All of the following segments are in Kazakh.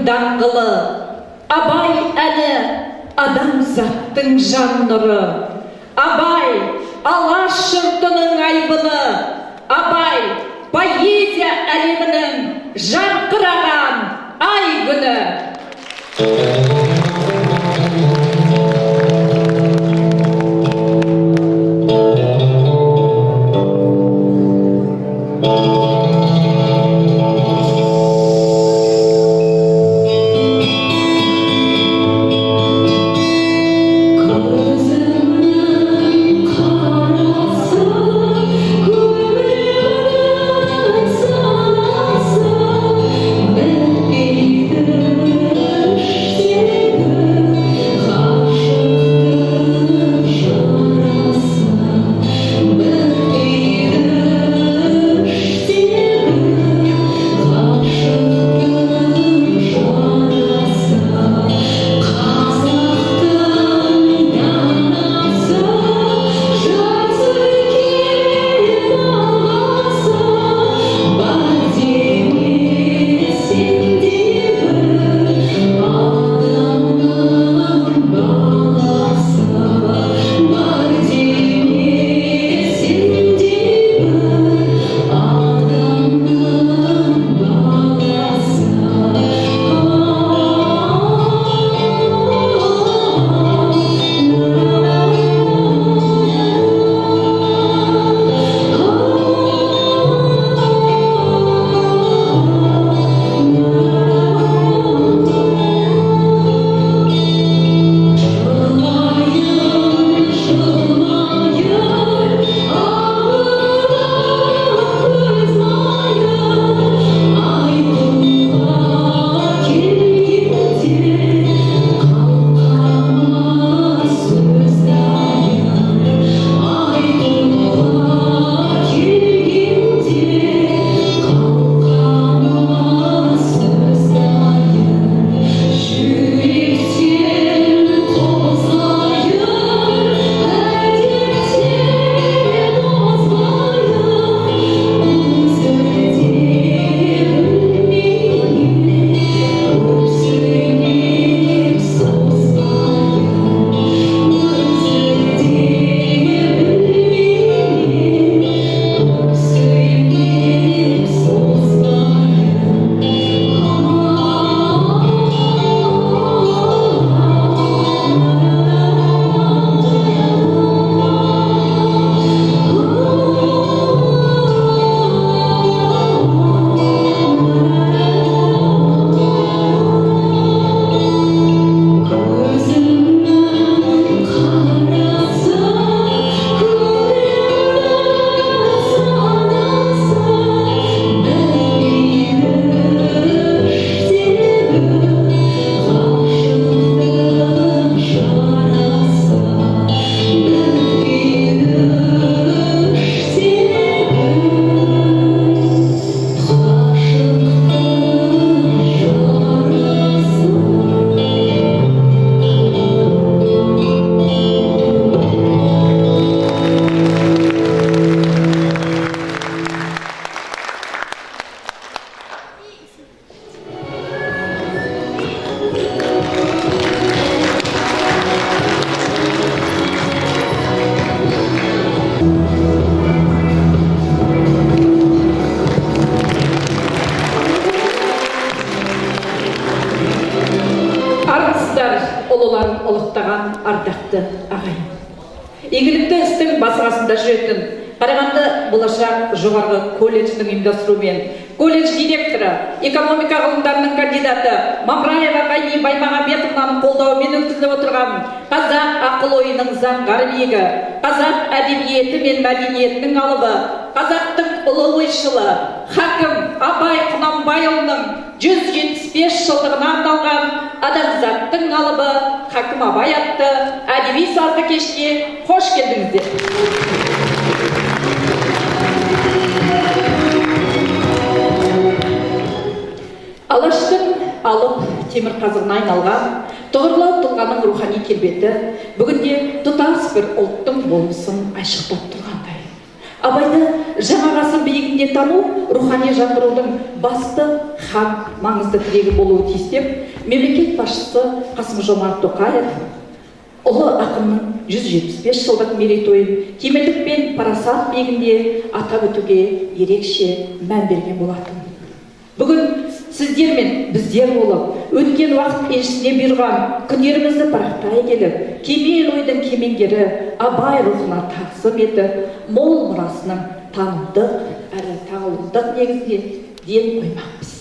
Даңғылы, Абай әні адамзаттың жан нұры. Абай алаш жұртының айбыны, Абай поэзия әлемінің жарқыраған ай күні. ардақты ағайын. Игілікті істің басқасында жүретін Қарағанды болашақ жоғарғы колледжінің ұйымдастыруымен колледж директоры, экономика ғылымдарының кандидаты Мамраева Ғайни Баймағамбетовнаның қолдауымен өткізіліп отырған қазақ ақыл ойының заңғар биігі, қазақ әдебиеті мен мәдениетінің алыбы, қазақтың ұлы ойшылы, хакім Абай Құнанбайұлының 175 жылдығына арналған адамзаттың алыбы Хакім Абай атты әдеби сазды кешке қош келдіңіздер. Алаштың алып темірқазығына айналған тұғырлау тұлғаның рухани келбеті бүгінде тұтас бір ұлттың болмысын айшықтап тұрғандай. Абайды жаңа ғасыр биігінде тану рухани жаңғырудың басты һәм маңызды тірегі болуы тиіс деп мемлекет басшысы Қасым-Жомарт Тоқаев ұлы ақынның 175 жылдық мерейтойын кемелдік пен парасат биігінде атап өтуге ерекше мән берген болатын. Бүгін сіздер мен біздер болып, өткен уақыт еншісіне бұйырған күндерімізді парақтай келіп, кемел ойдың кемеңгері Абай рухына тағзым етіп, мол мұрасының танымдық әрі тағылымдық негізіне ден қоймақпыз.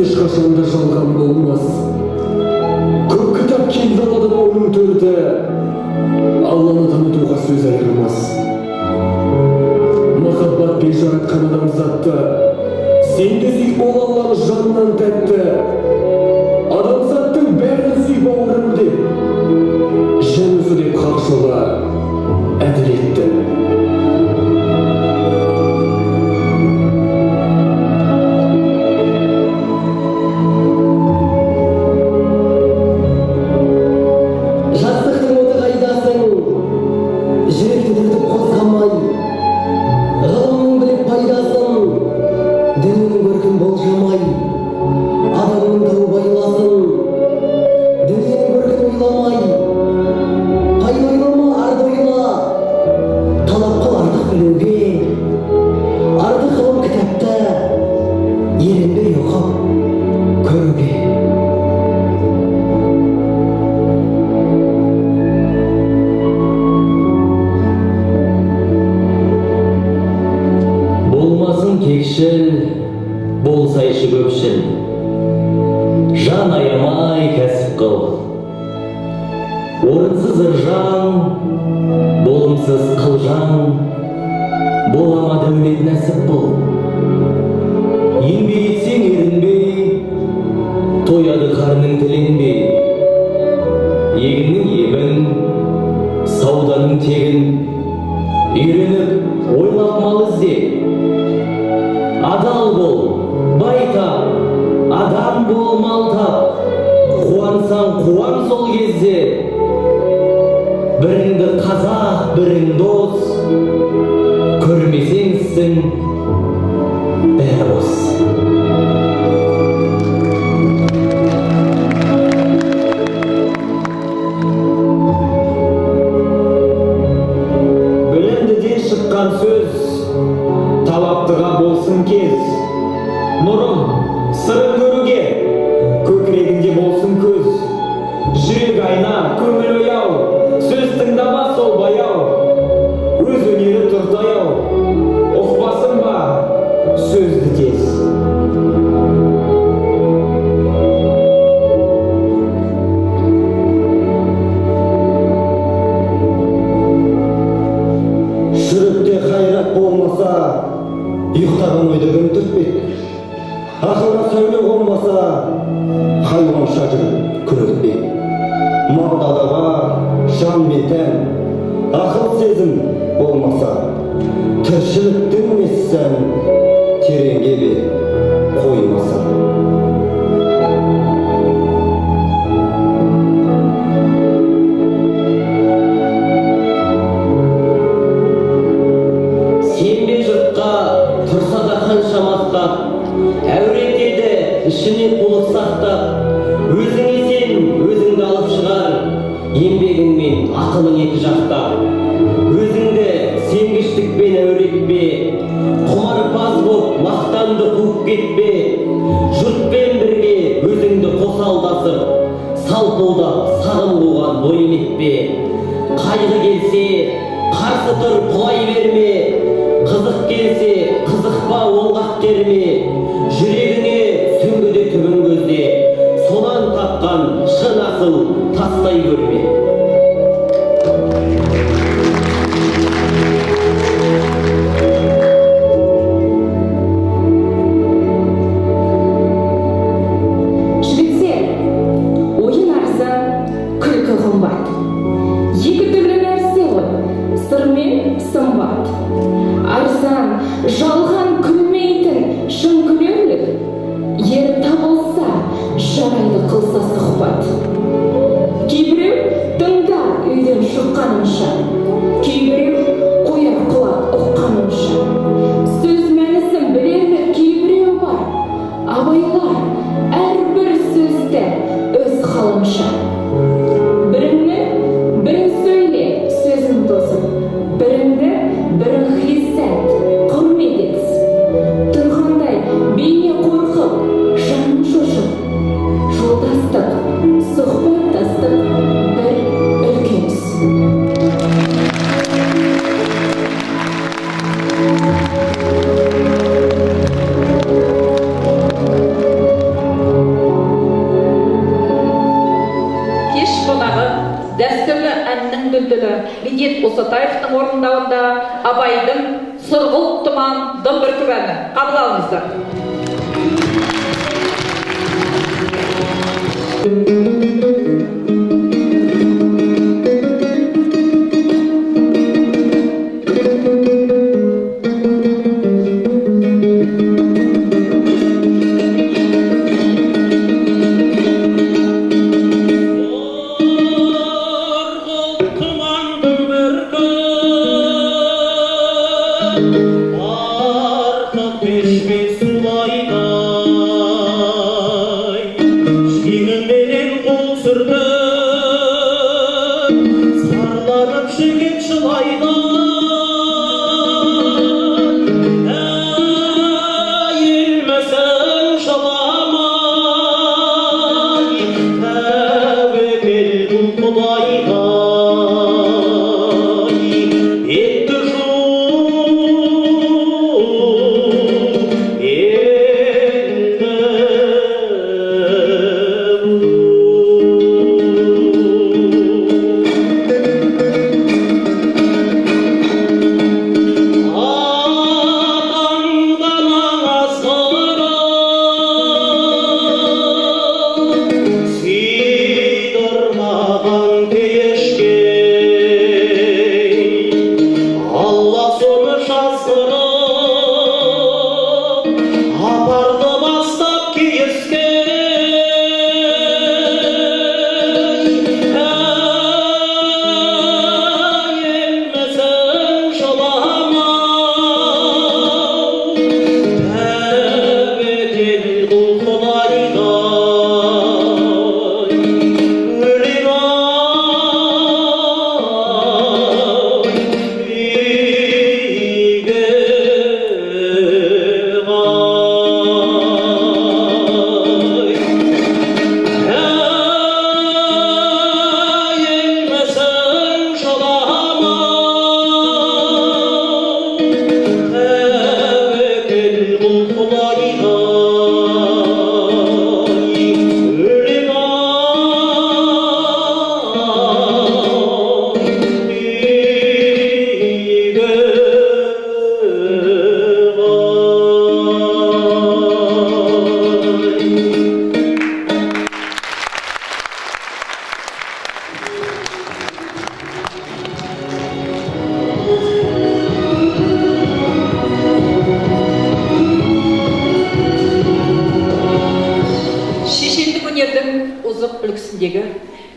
Ешқашанда жалған болмас. Көп кітап келді аладым оның төрді, Алланы танытуға сөз айырмас. Махаббат бен жаратқан адамзатты, сенде сүй бол Алланы жанынан тәтті. Адамзаттың бәрін сүй бауырым деп, жан өзі деп хақ жолға әділетті. Болсайшы көпшіл, жан аямай кәсіп қыл. Орынсыз ыржаң, болымсыз қылжаң, болама дәулет нәсіп бұл. Еңбек етсең ерінбей, тояды қарның тіленбей. Егіннің ебін, сауданың тегін, үйреніп ойлап мал ізде. Адал бол, байтап, адам бол малтап, қуансаң қуан сол кезде. Біріңді қазақ, бірің дос, көрмесеңсің бәрі бос. Білімдіден шыққан сөз, талаптыға болсын кез. Нұрым, сырын көруге, көкірегінде болсын көз. Жүрек айна, көңіл ояу, сөз тыңдама сол баяу. Өз өнері тұртаяу, ұқпасын ба сөзді тез. Жүректе қайрат болмаса, ұйықтаған ойды кім түртпек? Ақылға сәуле болмаса, хайуанша жүріп күрелтпек. Мал далаға жан мен тән, ақыл сезім болмаса, тіршіліктің несін тереңге бет қоймаса. Сенбе жұртқа тұрса да қанша мақтап, әуретеді ішіне қулық сақтап. Өзіңе сен, өзіңді алып шығар, еңбегіңмен ақылың екі жақтап. Өзіңді сенгіштікпен әуретпе, құмарпаз боп мақтанды қуып кетпе. Жұртпен бірге өзіңді қосалдасып, салтылдап сағым қуған бойым етпе. Қайғы келсе, қарсы тұр құлай берме, қызық келсе, қызықпа оңғақ керме. Жүрегіңе сүңгіде түбін көзде, сонан тапқан шын асыл тастай көрме. абайлар әрбір сөзді өз халынша. Бірін сөйле сөзін тосып, бірін хиссат, құрмет етсін. Тұрғандай бейне қорқып, жанын шошып, жолдастық, сұхбаттастық бір үлкен іс. Кеш қонағы дәстүрлі әннің дүлдүлі Медет Осатаевтың орындауында Абайдың «Сұрғылт тұман» домбыр әні. Қабыл алыңыздар.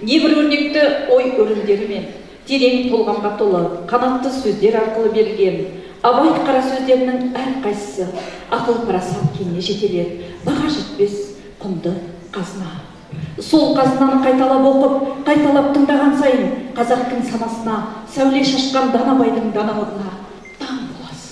небір өрнекті ой өрімдері мен терең толғамға толы қанатты сөздер арқылы берілген абай қара сөздерінің әрқайсысы ақыл парасат кеніне жетелер, баға жетпес құнды қазына. Сол қазынаны қайталап оқып, қайталап тыңдаған сайын қазақтың санасына сәуле шашқан Данабайдың даналығына таң боласыз.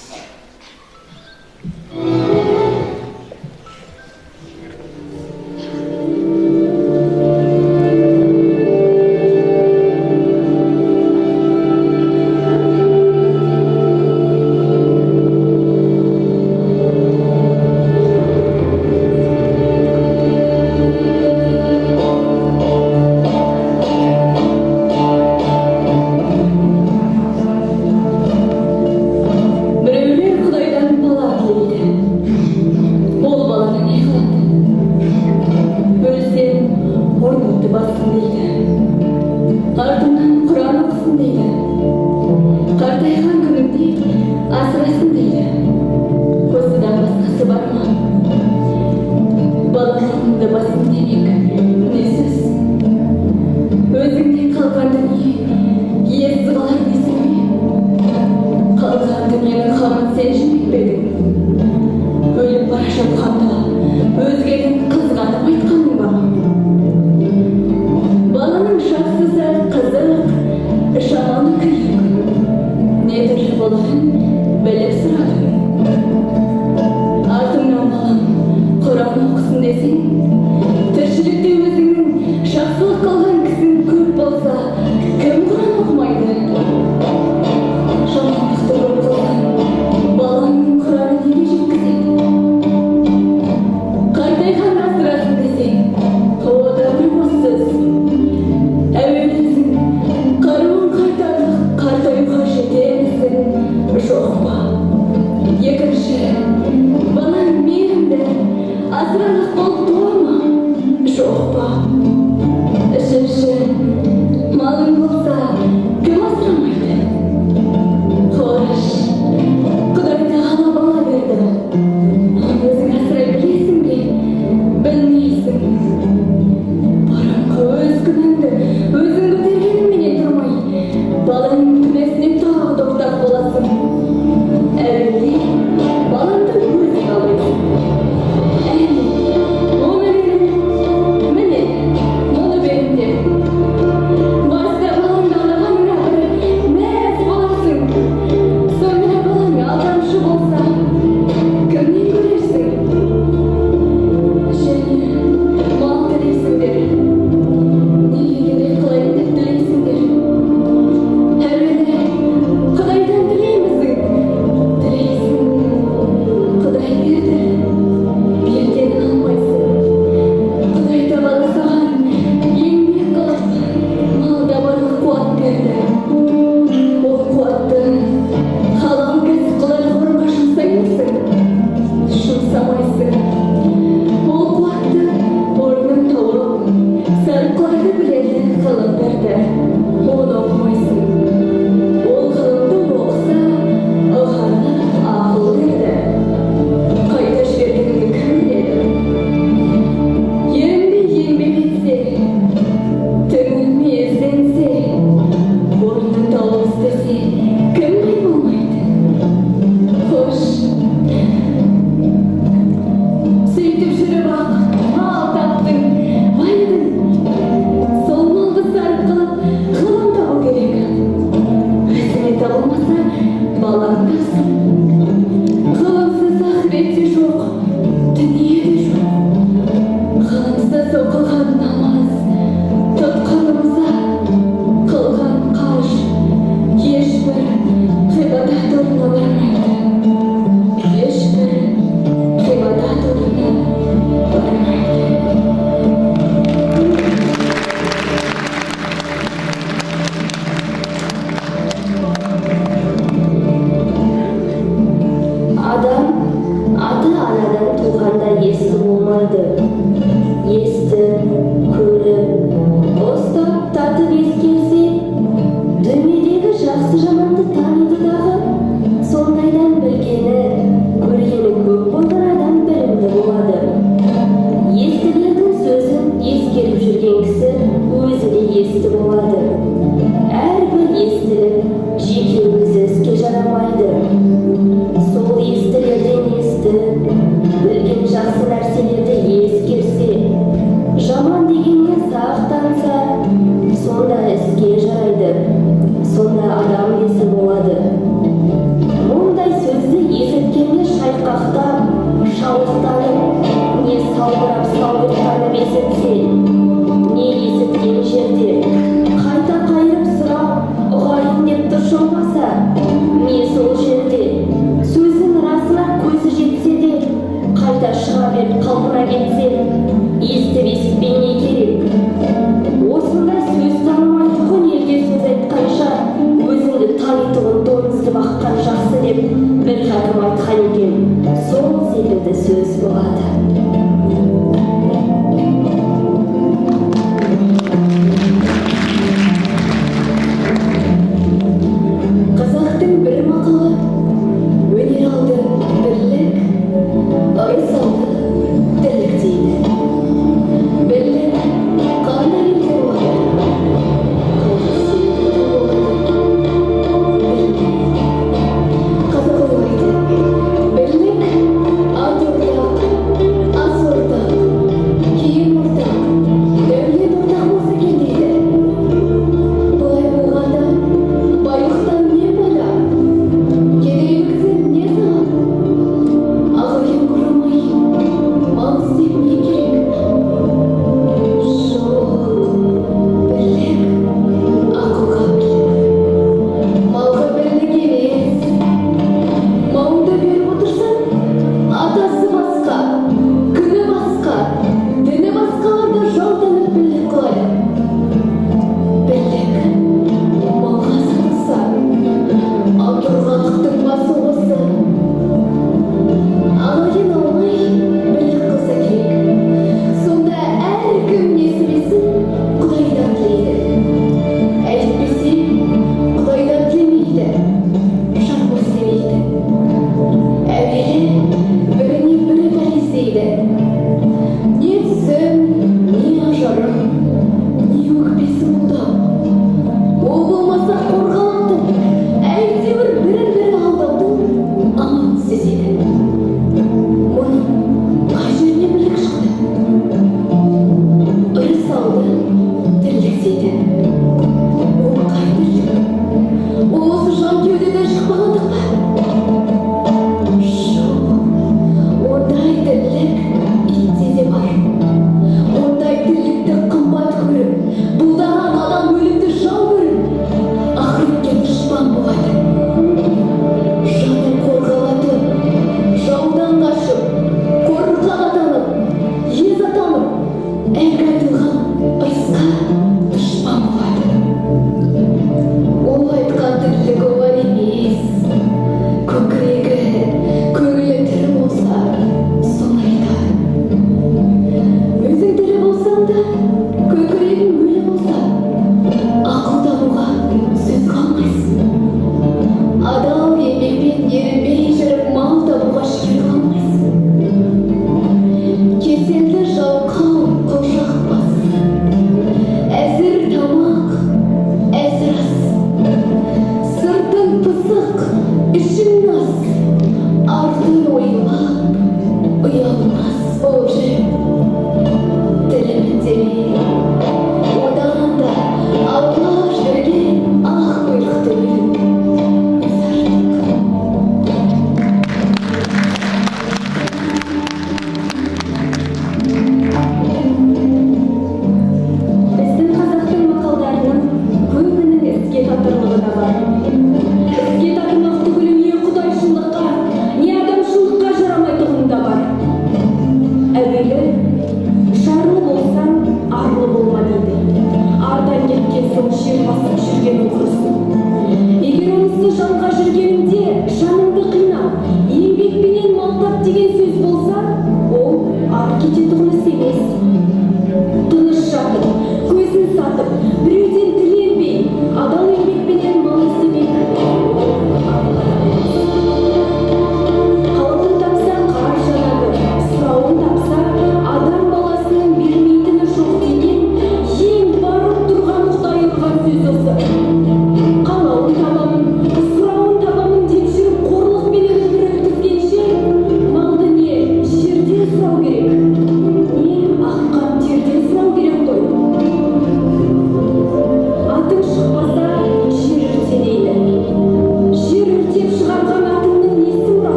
өзгеден қызғанып айтқаның ба? Баланың жақсысы қызық, жаманы күйік. Недір боларын біліп сұрадым. Артымнан балам Құран оқысын десең, тіршілікте өзіңнің жақсылық қылған кісің көп болса, кім Құран оқымайды? Жамандықты көп қылған балаңның Құранын неге жеткізеді? Қартайған асырасын десең, о да бір бос сөз. Әуелізің қаруын қартаюға жетемісің, жоқ па? Екінші, балаң мейірімді, асырарлық болып туа ма? Жоқ па? Үшінші, малың болса, кім асырамайды? Қош, Құдай тағала бала берді. Өзің асырай білесің бе? Білмейсің. Бұрынғы өз күніңді өзің көтергенменен тұрмай, баланың күнәсіне тағы тоқтап боласың. Әуелде балаңды өзің алайсың. Әне, оны берем, міне, мұны берем деп. Баста балаңды алғаныңа бір мәз боласың. Сонда балаң алдамшы болса, кімнен көрерсің? Және мал тілейсіңдер. Неге керек қылайын деп тілейсіңдер? Әуелі Құдайдан тілеймісің? Тілейсің. Құдай берді. Берден алмайсың. Құдай тағала саған еңбек қылып, малда барлық қуат берді. Ол қуатты халал кәсіп қылар ғұрға жұмсаймысың? Жұмсамайсың. Ол қуатты орнын тауып, сарқыларды біледі ғылым берді. Оны оқымайсың. Ол ғылымды оқыса, ұғаны ақыл берді. Қайда жібергеніңді кім біледі? Ерінбей еңбек етсе, түңілмей ізденсе, орнын тауып істесе, кім бай болмайды? Қош, сөйтіп жүріп ақ, мал таптың, байдың. Сол малды сарып қылып, ғылым табу керек. Өзіңе табылмаса, балаң тапсын. Ғылымсыз ақыретте жоқ, дүниеде жоқ. Ғылымсыз оқылған намаз, тұтқан роза, қылған қаж, ешбір ғибадат орнына бармайды. Ешбір ғибадат орнына бармайды. Адам ата-анадан туғанда есті болмайды. Есті, көріп, ұстап, татып ескерсе, дүниедегі жақсы жаманды таниды дағы. Сондайдан білгені, көргені көп болған адам білімді болады. Естілердің сөзін ескеріп жүрген кісі өзі де есті болады. Әрбір естілік жеке өзі іске жарамайды. Сол естілерден есті, білген жақсы нәрселерді ескерсе, жаман дегеннен сақтанса, сонда іске жарайды. Сонда адам есі болады. Мұндай сөзді есіткенде шайқақтап, шалықтанып, не салбырап есітсе, не есіткен жерде қайта қайырып сұрап, ұғайын деп тұршылмаса, не сол жерде сөздің расына көзі жетсе де, қайта шыға беріп қалпына кетсе, естіп есітпей не керек? Осындай сөз танымайтұғын елге сөз айтқанша, өзіңді танитұғын тойыңызды баққан жақсы деп бір хакім айтқан екен. Сол секілді сөз болады. Қазақтың бір мақалы, өнер алды бірлік, ырыс алды тірлік дейді. Бірлік қандай елде болады? Қазақ ойлайды, бірлік ат орда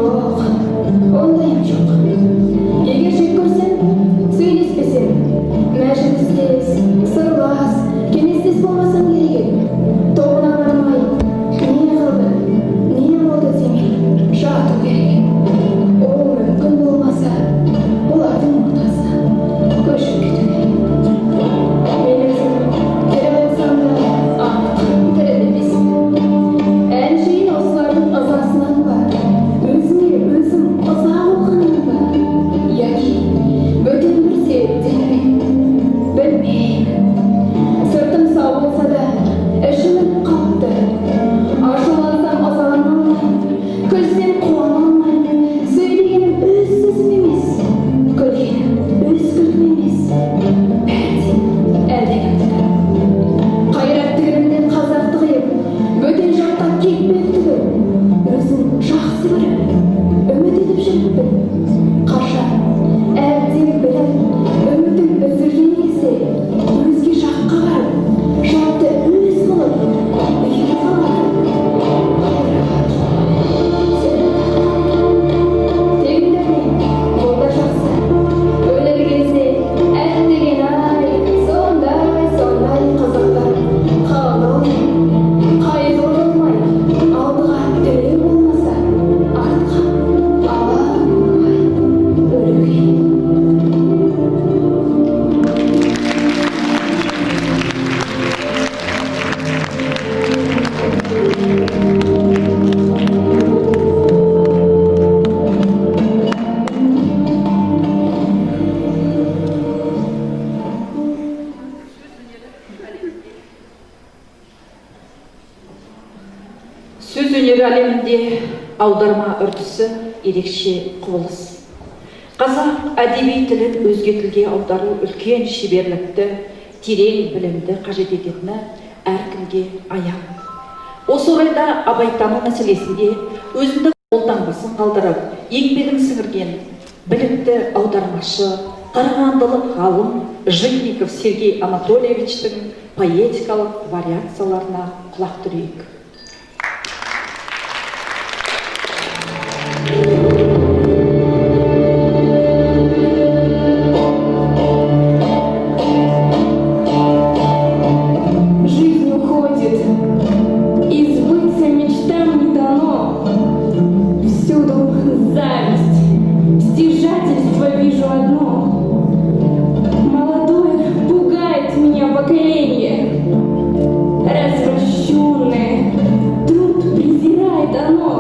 Жоқ, ондайым жоқ. Егер жек көрсең, сөйлеспесең, мәжілістес, сырлас, кеңестес болмасаң керек еді. Тобына бармай, не қылды, не болды демей, жату керек. Ол мүмкін болмаса, олардың ортасы көшіп кету керек. Мен өзім тірі болсам да, анық тірі демеспін. Әншейін осылардың ызасынан ба, өзіме өзім ыза болғаннан ба, яки бөтен бір себептен бе, білмеймін. Сыртым сау болса да, ішімнің қапты. Ашулансам ызалана алмаймын, күлсем қуана алмаймын. Сөйлегенім өз сөзім емес, күлгенім өз күлкім емес. Бәрі әлдекімдікі. Қайраттығымнен қазақты қиып, бөтен жаққа кетпек түгіл. Өзім жақсы көріп, үміт етіп жүріппін. Қашан әбден біліп, үмітім үзілген кезде, өзге жаққа барып, жауапты өз қылып, үйге қаламын. Тегіндермен, бұл да жақсы. Өлер кезде әттеген ай, сондай қызықтар қалды ғой. Қайғы болмай, алдыға дүлей болмаса, артқа ала алмай өлуге. Сөз өнері әлемінде аударма үрдісі ерекше құбылыс. Қазақ әдеби тілін өзге тілге аудару үлкен шеберлікті, терең білімді қажет ететіні әркімге аян. Осы орайда абайтану мәселесінде өзіндік қолтаңбасын қалдырып, еңбегін сіңірген білікті аудармашы, қарағандылық ғалым Житников Сергей Анатольевичтің поэтикалық вариацияларына құлақ түрейік. Жизнь уходит, и сбыться мечтам не дано. Всюду зависть, стяжательство вижу одно. Молодое пугает меня поколение, развращенное, труд презирает оно.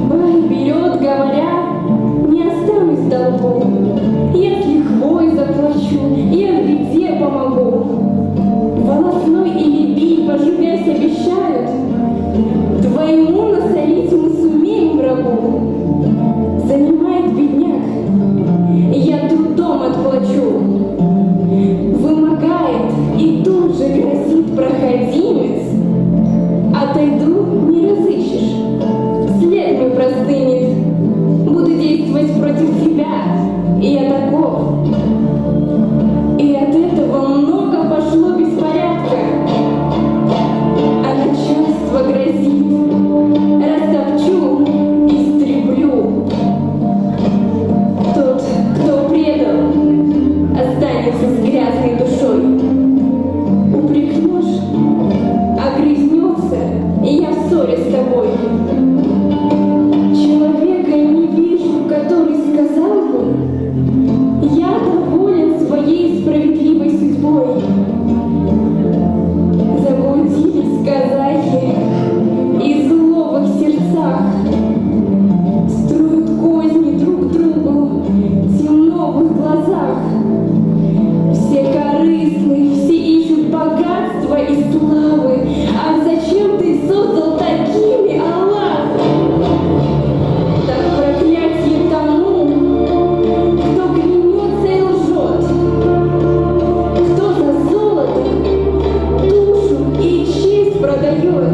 Бай берет, говоря, не останусь в долгу. Я с лихвой заплачу, я в беде помогу. Волосной или бий, поживясь, обещают, твоему насолить мы сумеем врагу. Занимает бедняк, я трудом отплачу. Вымогает и тут же грозит проходимец. Отойду, не разыщешь, след мой простынет. Буду действовать против тебя, и я таков. И от этого много пошло беспорядка. А начальство грозит, растопчу, истреблю. Тот, кто предал, останется с грязной душой. Упрекнешь, огрызнется, и я в ссоре с тобой. Человека не вижу, который сказал бы: я доволен своей справедливой судьбой. Заблудились казахи и зло в их сердцах. Строят козни друг другу, темно в их глазах. Все корыстны, все ищут богатства и славы. А зачем ты создал такими, Аллах? Так проклятие тому, кто клянется и лжет, кто за золото душу и честь продает,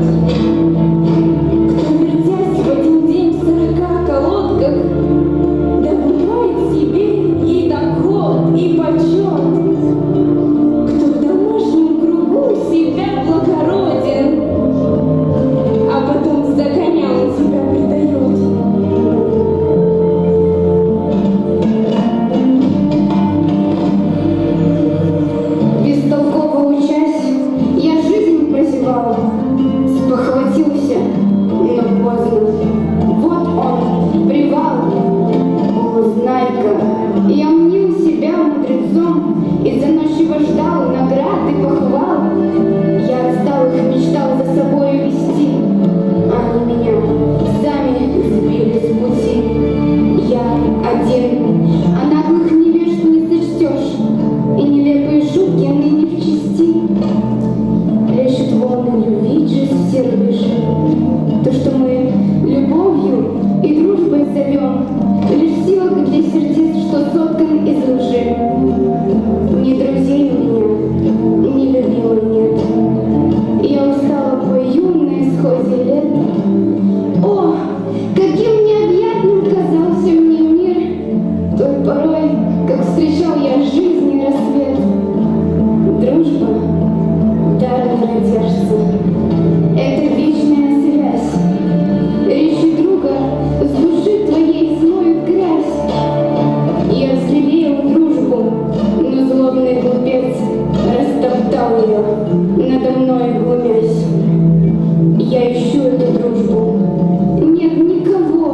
кто, вертясь в один день в 40 колодках, добывает себе и доход, и почет, кто в домашнем кругу себя благороден, а потом за коня он себя предает. назовем, лишь сила для сердец, что соткан из лжи. Ни друзей у меня, ни любимой нет. Я устала по юной исходе лет. О, каким необъятным казался мне мир той порой, как встречал я жизнь и рассвет. Дружба даром надежды. Это вечная связь. Речи друга с души твоей смоют грязь. Я взлелеял дружбу, но злобный глупец растоптал ее, надо мной глумясь. Я ищу эту дружбу. Нет никого.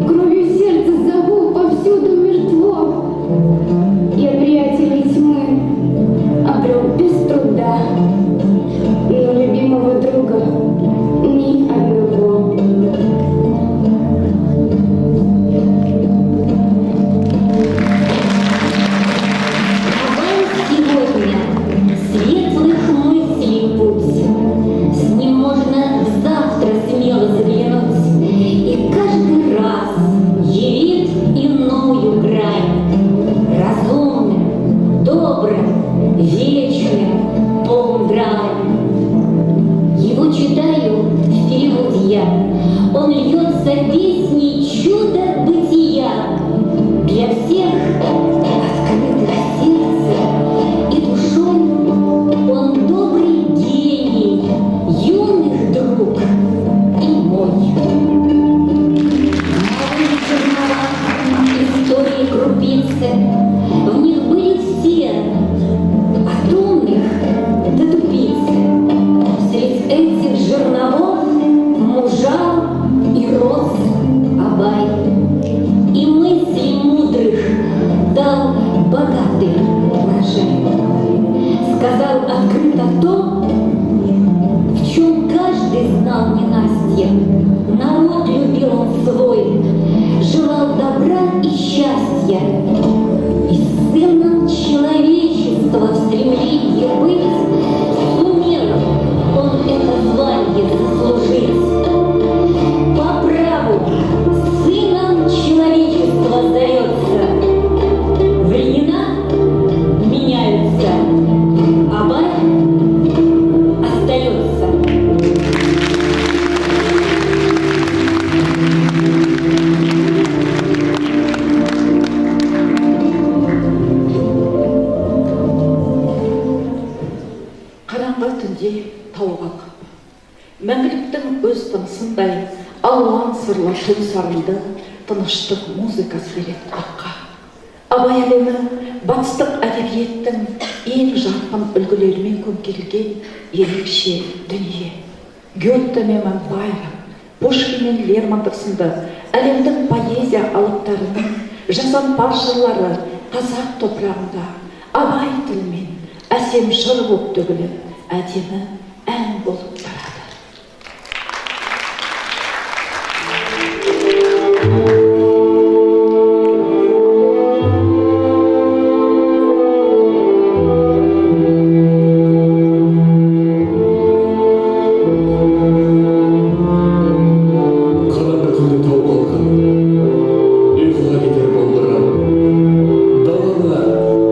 Кровью сердца зову, повсюду мертво. Я приятелей тьмы обрел без труда, но любимого друга ни одного. Давай сегодня светлых мыслей путь. С ним можно в завтра смело заглянуть, и каждый раз явит иную грань. Разумным, добрым, вечным, полным драм. Его читаю в переводе я. Он льется песней чуда бытия. Для всех открытых сердцем и душой он добрый гений, юных друг и мой. Новые чернова, истории крупицы, в них были все, от умных до тупицы. Среди этих жерновов мужа и рос Абай. И мыслей мудрых дал богатый урожай. Сказал открыто то, в чем каждый знал ненастье. Народ любил он свой, желал добра и счастья. И сыном человечества в стремлении быть сумел он это звание заслужить. По праву сыном человечества зовется. Времена меняются, Абай остается. Қараңғы түнде тауға қап, мәңгіліктің өз тынысындай алуан сырлы түн сарынды тыныштық музыкасы береді аққа. Абай әлемі батыстық әдебиеттің ең жарқын үлгілерімен көмкерілген ерекше дүние. Гёте мен Байрон, Пушкин мен Лермонтов сынды әлемдің поэзия алыптарының жасампаз жырлары қазақ топырағында Абай тілімен әсем жыр болып төгіліп, әдемі ән болып тарады. Қараңғы түнде тау қалған, ұйқыға кетер болдырған, даланы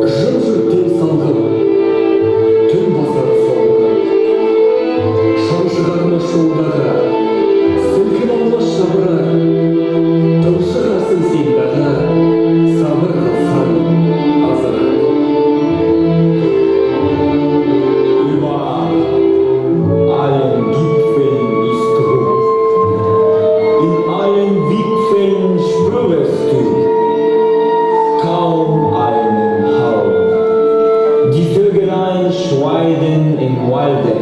жым-жырт дем салған, түн басар солған. Шамшығарма шуылдағы, сілкін алмас жабырақ, тұншығасың сен дағы, сабыр қалсан азырақ. Über allen Gipfeln ist Ruhe. In allen Wipfeln spürst du kaum einen Hauch. Die Vögelein schweigen im Walde.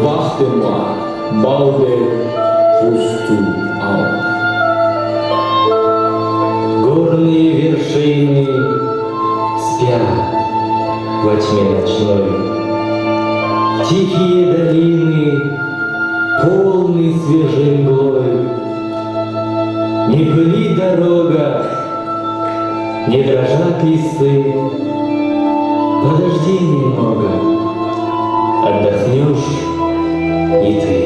Warte mal, balde ruhst du auf. Горные вершины спят во тьме ночной. Тихие долины полны свежей мглой. Не пыли дорога, не дрожат листы. Подожди немного, отдохнешь и ты.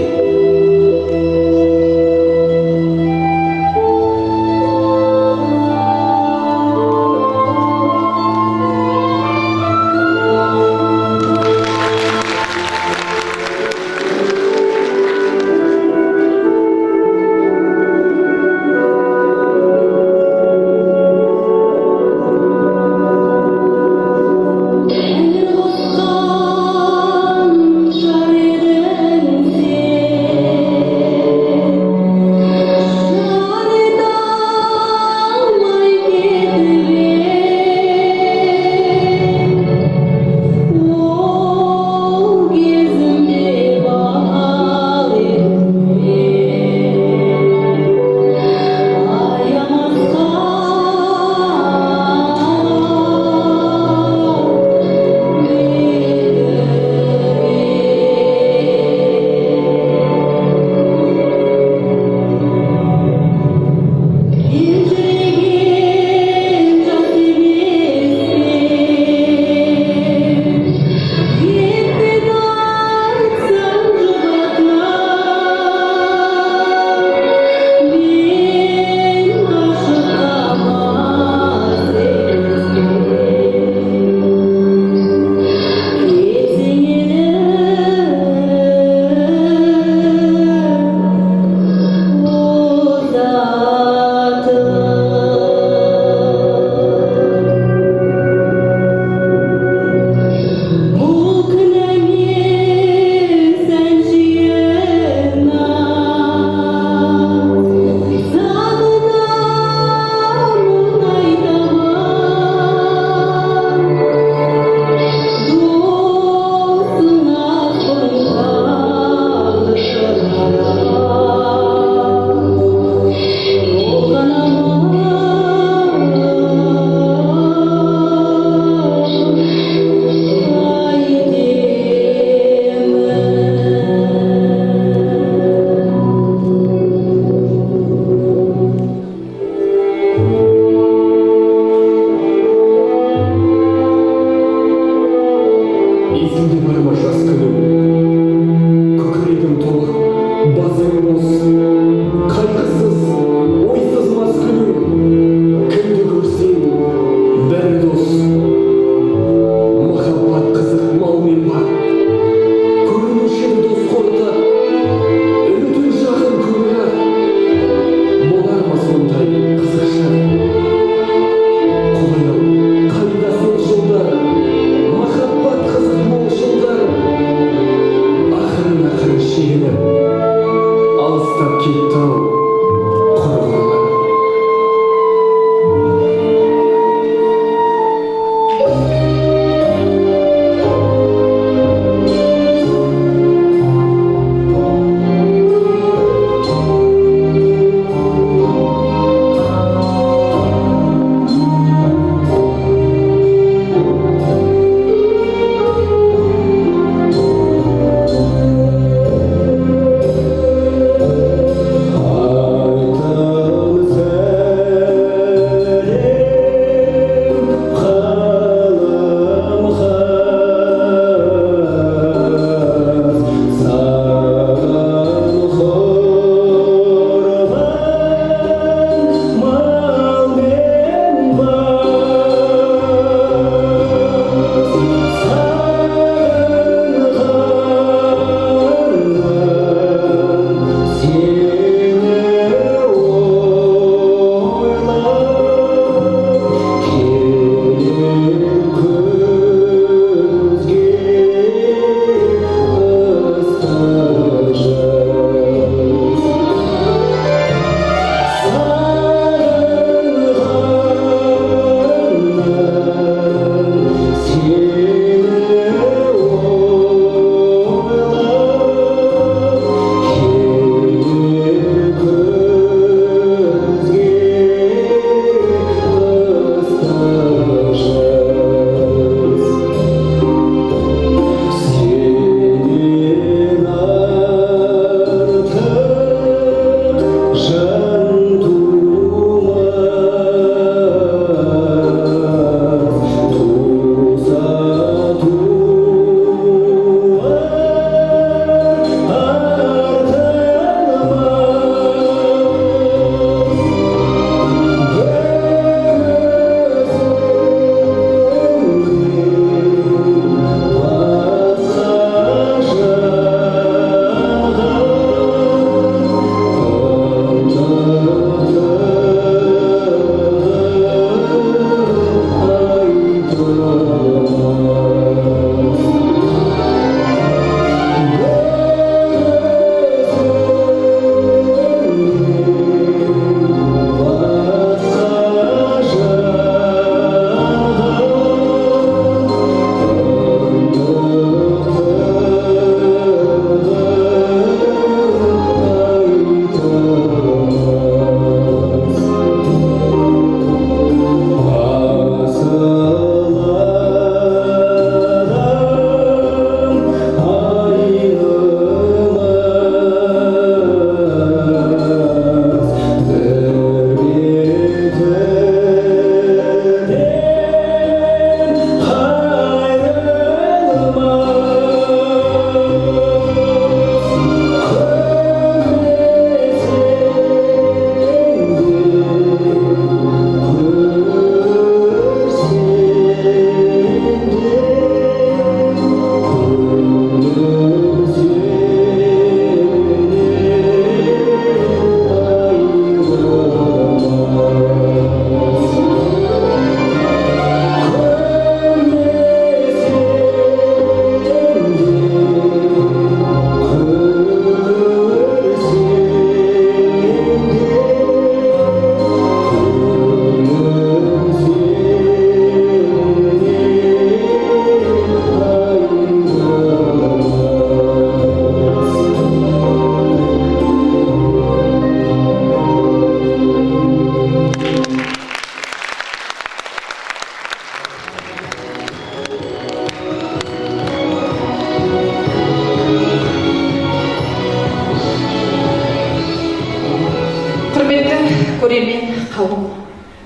көрермен қауым,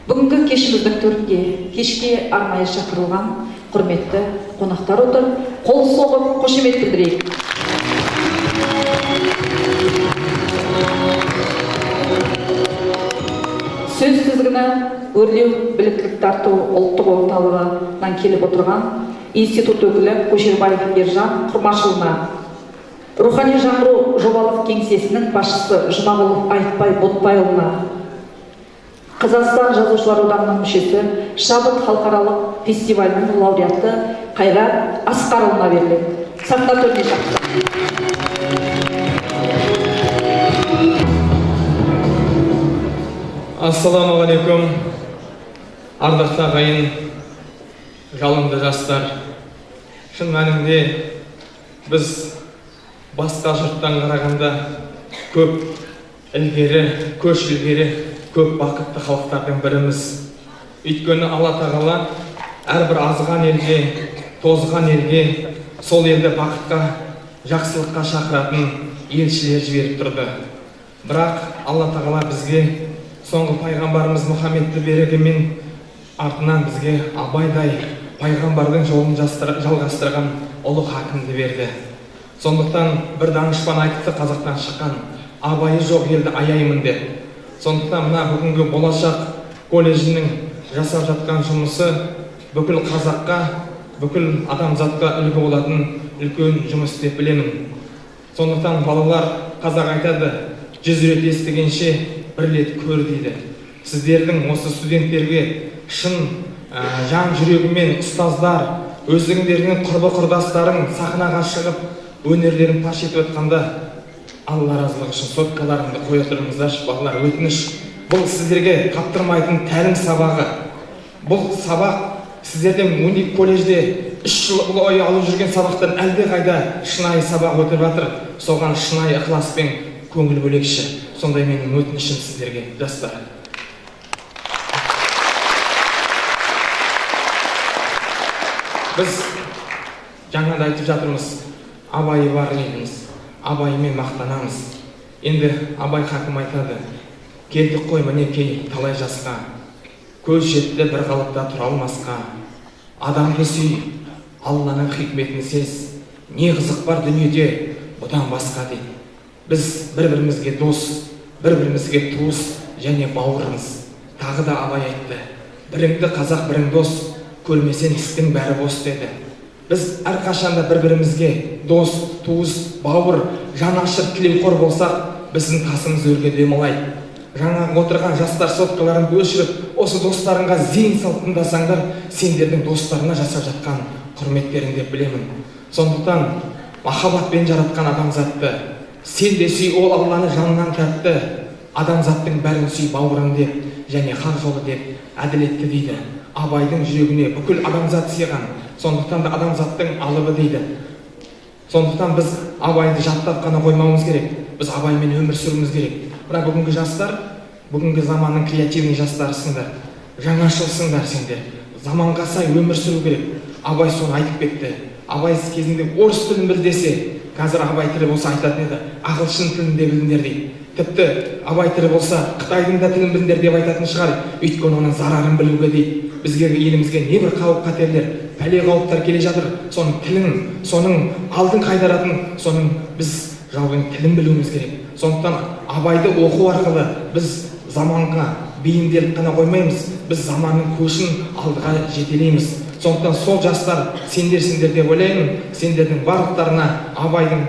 бүгінгі кешіміздің төрінде кешке арнайы шақырылған құрметті қонақтар отыр. Қол соғып қошемет білдірейік. Сөз тізгіні өрлеу біліктілік тарту ұлттық орталығынан келіп отырған институт өкілі Көшербаев Ержан Құрмашұлына, Рухани жаңғыру жобалық кеңсесінің басшысы Жұмағұлов Айтбай Ботбайұлына, Қазақстан жазушылар одағының мүшесі, Шабыт халықаралық фестивалінің лауреаты Қайрат Асқарұлына беріледі. Сахна төріне шақырды. Ассаламағалейкум, ардақты ағайын, жалынды жастар. Шын мәнінде біз басқа жұрттан қарағанда көп ілгері, көш ілгері, көп бақытты халықтардың біріміз. Өйткені Алла тағала әрбір азған елге, тозған елге, сол елді бақытқа, жақсылыққа шақыратын елшілер жіберіп тұрды. Бірақ Алла тағала бізге соңғы пайғамбарымыз Мұхаммедті берекемен артынан бізге Абайдай пайғамбардың жолын жалғастырған ұлы хакімді берді. Сондықтан бір данышпан айтты, қазақтан шыққан, абайы жоқ елді аяймын деп. Сондықтан мына бүгінгі болашақ колледжінің жасап жатқан жұмысы бүкіл қазаққа, бүкіл адамзатқа үлгі болатын үлкен жұмыс деп білемін. Сондықтан балалар, қазақ айтады, 100 рет естігенше бір рет көр дейді. Сіздердің осы студенттерге шын жан жүрегімен ұстаздар, өздеріңдердің құрбы құрдастарың сахнаға шығып өнерлерін паш етіп отқанда, Алла разылығы үшін соткаларыңды қоя тұрыңыздаршы балалар, өтініш. Бұл сіздерге таптырмайтын тәлім сабағы. Бұл сабақ сіздерден университет колледжде 3 жыл бойы алып жүрген сабақтан әлде қайда шынайы сабақ өтіп жатыр. Соған шынайы ықыласпен көңіл бөлекші. Сондай менің өтінішім сіздерге, жастар. Біз жаңада айтып жатырмыз, Абайы бар еліміз, Абаймен мақтанамыз. Енді Абай хакім айтады, келдік қой мінекей талай жасқа, көз жетті бір қалыпта тұра алмасқа. Адамды сүй, Алланың хикметін сез, не қызық бар дүниеде бұдан басқа дейді. Біз бір-бірімізге дос, бір-бірімізге туыс және бауырымыз. Тағы да Абай айтты, біріңді қазақ бірің дос, көрмесен істің бәрі бос деді. Біз әрқашанда бір-бірімізге дос, туыс, бауыр, жан ашыр тілеуқор болсақ, біздің қасымыз өрге демалайды. Жаңа отырған жастар соткаларын өшіріп, осы достарыңға зейін салып тыңдасаңдар, сендердің достарына жасап жатқан құрметтерің деп білемін. Сондықтан махаббатпен жаратқан адамзатты, сен де сүй, ол Алланы жанынан тәтті, адамзаттың бәрін сүй бауырым деп, және хақ жолы деп әділетті дейді. Абайдың жүрегіне бүкіл адамзат сыйған, сондықтан да адамзаттың алыбы дейді. Сондықтан біз Абайды жаттап қана қоймауымыз керек, біз Абаймен өмір сүруіміз керек. Бірақ бүгінгі жастар, бүгінгі заманның креативный жастарысыңдар, жаңашылсыңдар сендер. Заманға сай өмір сүру керек. Абай соны айтып кетті. Абай кезінде орыс тілін біл десе, қазір Абай тілі болса айтатын еді, ағылшын тілін де біліңдер дейді. Тіпті Абай тілі болса, Қытайдың да тілін біліңдер деп айтатын шығар. Өйткені оның зарарын білуге дейді. Бізге елімізге небір қауіп қатерлер, пәле қауіптар келе жатыр. Соның тілін, соның алдын қайдаратын, соның біз жаудың тілін білуіміз керек. Сондықтан Абайды оқу арқылы біз заманға бейімделіп қана қоймаймыз, біз заманның көшін алдыға жетелейміз. Сондықтан сол жастар сендерсіңдер деп ойлаймын. Сендердің барлықтарына Абайдың,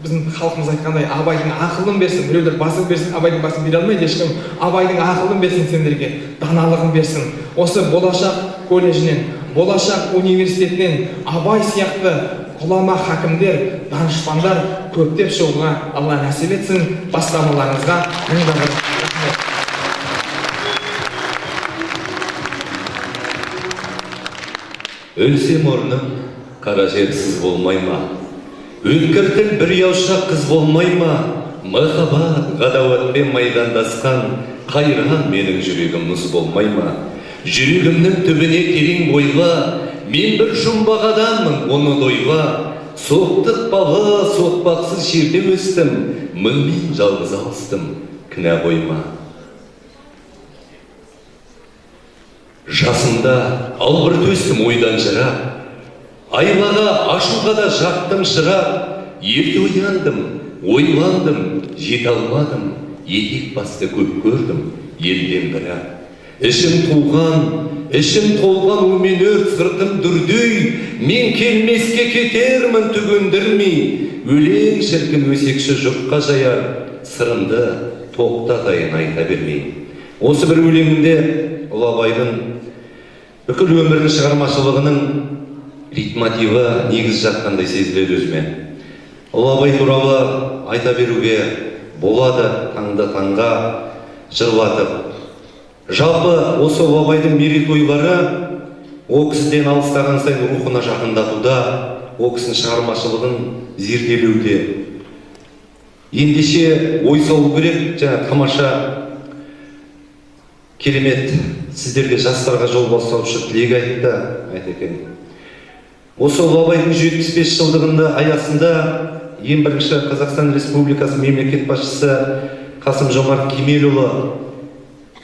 біздің халқымыз айтқандай, Абайдың ақылын берсін. Біреулер басын берсін, Абайдың басын бере алмайды ешкім. Абайдың ақылын берсін сендерге, даналығын берсін. Осы болашақ колледжінен, болашақ университетінен Абай сияқты ғұлама хакімдер, данышпандар көптеп шығуға Алла нәсіп етсін. Бастамаларыңызға мыңдаған рахмет. Өлсем орным, қара жерсіз болмай ма? Өткіртіп бір яушақ қыз болмай ма? Махаббат, ғадауатпен майдандасқан, қайран менің жүрегім мұз болмай ма? Жүрегімнің түбіне терең бойға, мен бір жұмбақ адаммын, оны дойға. Соқтық бала, соқпақсыз жерде өстім, мұңмен жалғыз алыстым, кінә қойма. Жасымда албыр төстім ойдан жырақ, айлаға ашуға да жақтым шырақ. Ерте ойландым, жете алмадым, етек басты көп көрдім, елден бірақ. Ішім толған умен өрт, сыртым дүрдей, мен келмеске кетермін түгендірмей. Өлең шіркін өсекші жұққа жаяр, сырымды тоқтатайын айта бермей. Осы бір өлеңінде Ұлы Абайдың бүкіл өмірінің шығармашылығының лейтмотиві негіз жатқандай сезіледі өзіме. Ұлы Абай туралы айта беруге болады таңды таңға жырлатып. Жалпы осы Ұлы Абайдың мерейтойлары о кісіден алыстаған сайын рухына жақындатуда, о кісінің шығармашылығын зерделеуде. Ендеше ой салу керек, жаңа тамаша керемет сіздерге жастарға жол бастаушы тілек айтты екен. Осы Ұлы Абайдың 75 жылдығында аясында ең бірінші Қазақстан Республикасы мемлекет басшысы Қасым-Жомарт Кемелұлы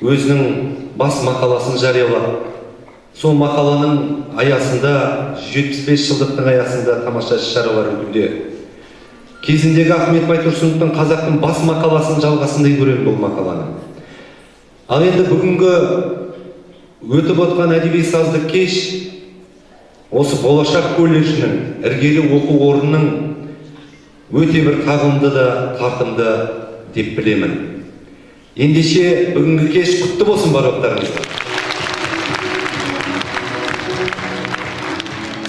өзінің бас мақаласын жариялап, сол мақаланың аясында 75 жылдықтың аясында тамаша іс-шаралар өтуде. Кезіндегі Ахмет Байтұрсыновтың қазақтың бас мақаласын жалғасындай көремін бұл мақаланы. Ал енді бүгінгі өтіп отқан әдеби саздық кеш осы Болашақ колледжінің іргелі оқу орнының өте бір тағылымды да тартымды деп білемін. Ендеше бүгінгі кеш құтты болсын барлықтарыңызға.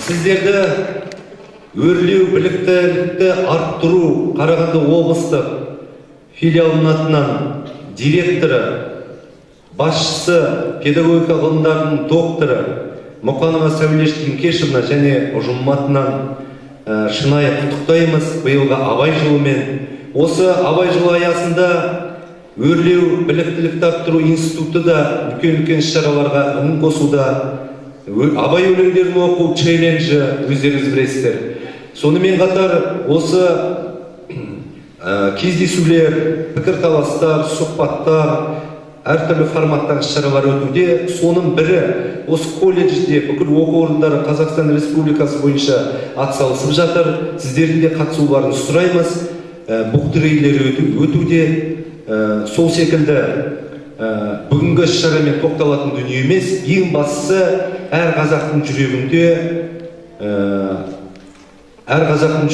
Сіздерді өрлеу біліктілікті арттыру Қарағанды облыстық филиалының атынан директоры, басшысы, педагогика ғылымдарының докторы Мұқанова Сәулеш Тимкешевна және ұжым атынан шынайы құттықтаймыз биылғы Абай жылымен. Осы Абай жылы аясында өрлеу біліктілікті арттыру институты да үлкен іс-шараларға үн қосуда. Абай өлеңдерін оқу челленджі өздеріңіз білесіздер. Сонымен қатар осы кездесулер, пікірталастар, сұхбаттар, әртүрлі форматтағы іс-шаралар өтуде. Соның бірі осы колледжде бүкіл оқу орындары Қазақстан Республикасы бойынша атсалысып жатыр. Сіздердің де қатысуларын сұраймыз. Бұқтырейлер өтуде. Сол секілді бүгінгі іс-шарамен тоқталатын дүние емес, ең бастысы әр қазақтың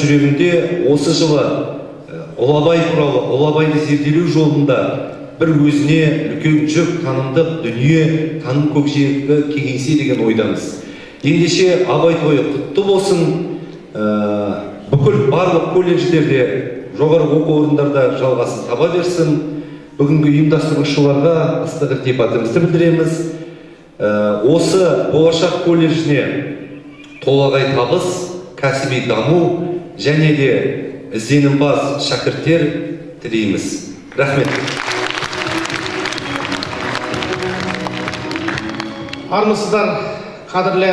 жүрегінде осы жылы Ұлы Абай туралы, Ұлы Абайды зерделеу жолында бір өзіне үлкен жүк, танымдық дүние, таным көкжиегі кеңейсе деген ойдамыз. Ендеше Абай тойы құтты болсын. Бүкіл барлық колледждерде, жоғары оқу орындарда жалғасын таба берсін. Бүгінгі ұйымдастырушыларға ыстық ілтипатымызды білдіреміз. Осы Болашақ колледжіне толағай табыс, кәсіби даму және де ізденімпаз шәкірттер тілейміз. Рахмет. Армысыздар, қадірлі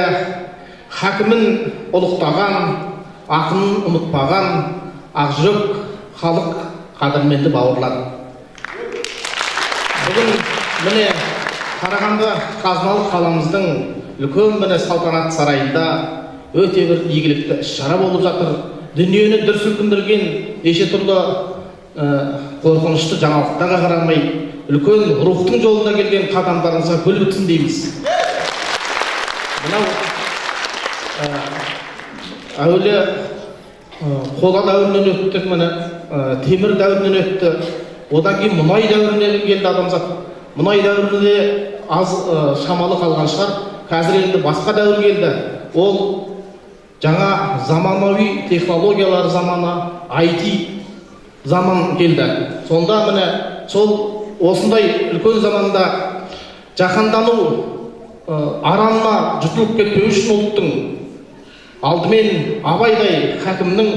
хакімін ұлықтаған, ақынын ұмытпаған, ақжүрек халық қадірменді бауырлар. Бүгін міне Қарағанды қазыналы қаламыздың үлкен міне салтанат сарайында өте бір игілікті іс-шара болып жатыр. Дүниені дүр сілкіндірген неше түрлі қорқынышты жаңалықтарға қарамай үлкен рухтың жолына келген қадамдарыңызға гүл бітсін дейміз. Мынау әуелі қола дәуірінен өттік, міне темір дәуірінен өтті. Одан кейін мұнай дәуіріне келді адамзат. Мұнай дәуірінде аз шамалы қалған шығар. Қазір енді басқа дәуір келді. Ол жаңа заманауи технологиялар заманы, IT заман келді. Сонда міне сол осындай үлкен заманда жаһандану аранына жұтылып кетпеу үшін ұлттың алдымен Абайдай хакімнің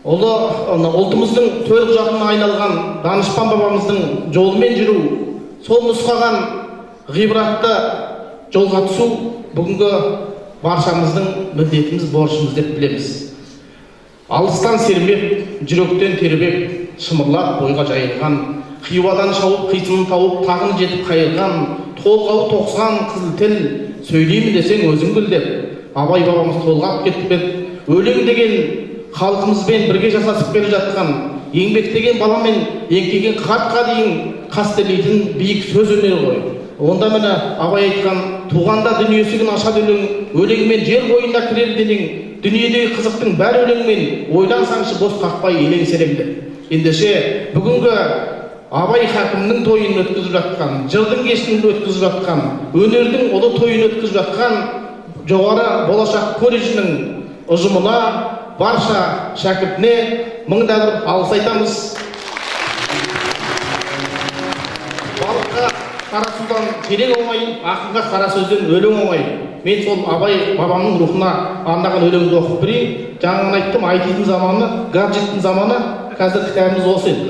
ұлтымыздың төл жағына айналған данышпан бабамыздың жолымен жүру, сол нұсқаған ғибратты жолға түсу бүгінгі баршамыздың міндетіміз, борышымыз деп білеміз. Алыстан сермеп, жүректен тербеп, шымырлап бойға жайылған Хиуадан шауып қисынын тауып тағын жетіп қайырған толғау 90 қызыл тіл сөйлеймін десең өзің біл деп Абай бабамыз толғап кетіп еді. Өлең деген халқымызбен бірге жасасып келе жатқан, еңбектеген баламен еңкейген қартқа дейін қастерлейтін биік сөз өнері ғой. Онда міне Абай айтқан туғанда дүние есігін ашады өлеңмен жер бойына кірер денең, дүниедегі қызықтың бәр өлеңмен ойлансаңшы бос қақпай елең селеңді. Ендеше бүгінгі Абай хакімнің тойын өткізіп жатқан, жырдың кешін өткізіп жатқан, өнердің ұлы тойын өткізіп жатқан жоғары болашақ колледжінің ұжымына, барша шәкіртіне мыңда бір алғыс айтамыз. Балыққа қара судан терең оңай, ақынға қара сөзден өлең оңай. Мен сол Абай бабамның рухына арнаған өлеңді оқып берейін. Жаңа айттым, айтитын заманы, гаджеттің заманы, қазір кітабымыз осы еді.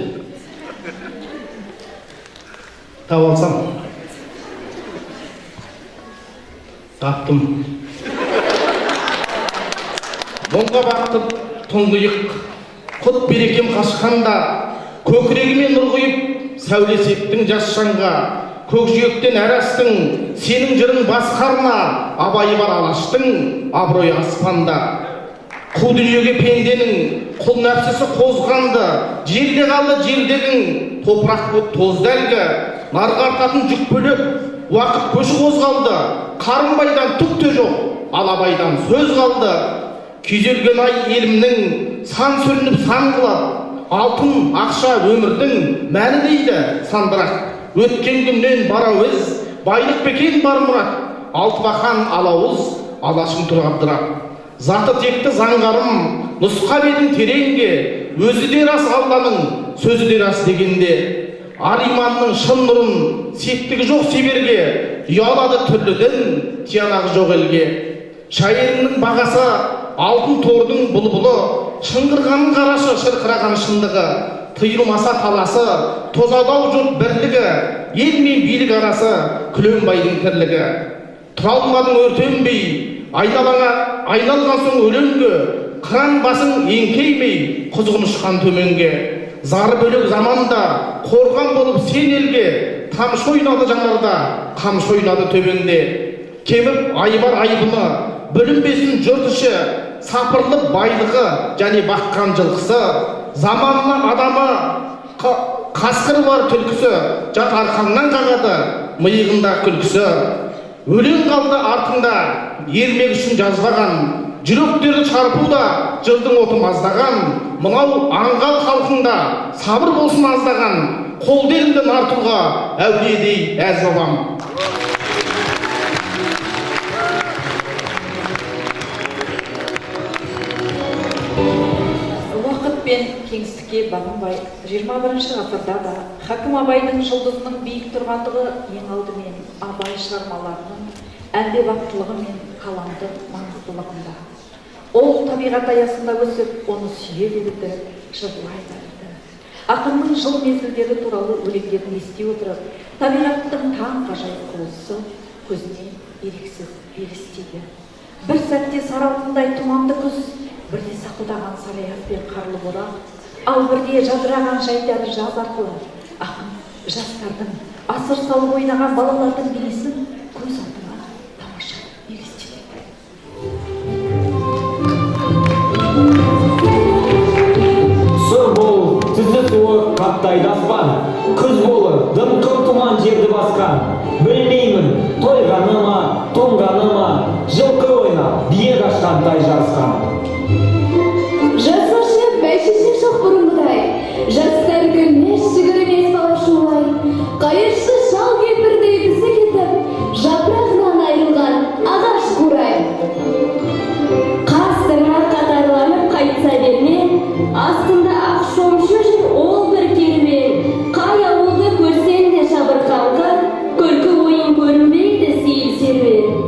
Тауып алсам. Таптым. Мұңға бақтып тұңғиық, құт берекем қашқанда, көкірегіме нұр құйып, сәуле септің жас шаңға, көкжиектен әрастың, сенің жырың басқарына, абайы бар алаштың, абыройы аспанда. Қу дүниеге пенденің, құл нәпсісі қозғанды, жерде қалды жердегің, топырақ боп тозды әлгі, нарға артатын жүк бөлек, уақыт көші қозғалды, Қарынбайдан түк те жоқ, ал Абайдан сөз қалды. Күйзелген ай елімнің, сан сүрініп сан қылады, алтын ақша өмірдің мәні дейді сандырақ. Өткен күннен бар әуез, байлық бекен бар мұрат, алтыбақан алауыз, алашың тұр абдырап. Заты текті заңғарым, нұсқа бедің тереңге, өзі де рас Алланың, сөзі де рас дегенде. Ар иманның шын нұрын, септігі жоқ себерге, ұялады түрліден, тиянағы жоқ елге. Шайырының бағасы, алтын тордың бұлбұлы, шыңғырғанын қарашы шырқыраған шындығы, тыйылмаса таласы, тозадау жұрт бірлігі, ел мен билік арасы, Күленбайдың тірлігі. Тұра алмадың өртенбей, айналған соң өлеңге, қыран басың еңкеймей, құзғын ұшқан төменге. Зары бөлек заманда, қорған болып сен елге, тамшы ойнады жанарда, қамшы ойнады төбеңде. Кеміп айбар айбыны, бүлінбесін жұрт іші, сапырлы байлығы және баққан жылқысы, заманына адамы, қасқыр бар түлкісі, жат арқаннан қағады, миығында күлкісі. Өлең қалды артында, ермек үшін жазбаған, жүректерді чарпуда жырдың оты маздаған, мынау аңғал халқында сабыр болсын аздаған, қолдерімді нартуға әулиедей әз бабам. Уақыт пен кеңістікке бағынбай, 21-ші ғасырда да Хакім Абайдың жұлдызының биік тұрғандығы ең алдымен Абай шығармаларының әмбебаптылығы мен қаламды маңыздылығында. Ол табиғат аясында өсіп, оны сүйе берді, жырлай берді. Ақынның жыл мезгілдері туралы өлеңдерін ести отырып, табиғаттың таң ғажайып құбылысы көзіне еріксіз елестейді. Бір сәтте саралтындай тұманды күз, бірде сақылдаған сараяз бен қарлы боран, ал бірде жадыраған жайдары жаз арқылы ақын жастардың асыр салып ойнаған балалардың бейнесін көз алдына тамаша елестетеді. Сұр бол, түзі суық қаптайды аспан, күз болып дымқыл тұман жерді басқан. Білмеймін, тойғаны ма, тоңғаны ма, жылқы ойнап, бие қашқан тай жарысқан. Жасашы бәйшешек шоқ бұрынғыдай, жастар күлмес жүгірмес бала шулай, қайыршы шал кемпірдей бізі кетіп, жапырағынан айырылған ағаш қурай. Қастырма қатарланып қайтса берме, астында ақ шомшы жүр ол бір керуен, қай ауылды көрсең де шабырқаңқы, күлкі ойын көрінбейді сейіл серуен.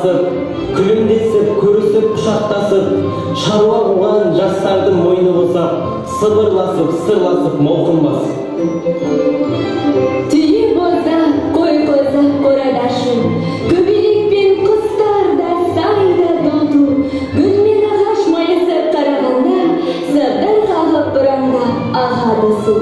басып, күлімдесіп, көрісіп, құшақтасып, шаруа қылған жастардың мойны босап, сыбырласып, сырласып, мауқын басып. Түйе боза, қой қоза, қорадашым, көбелек пен құстар да сайда долду, гүл мен ағаш майысы қарағанда, сыбдыр қағып бұранда ағады су.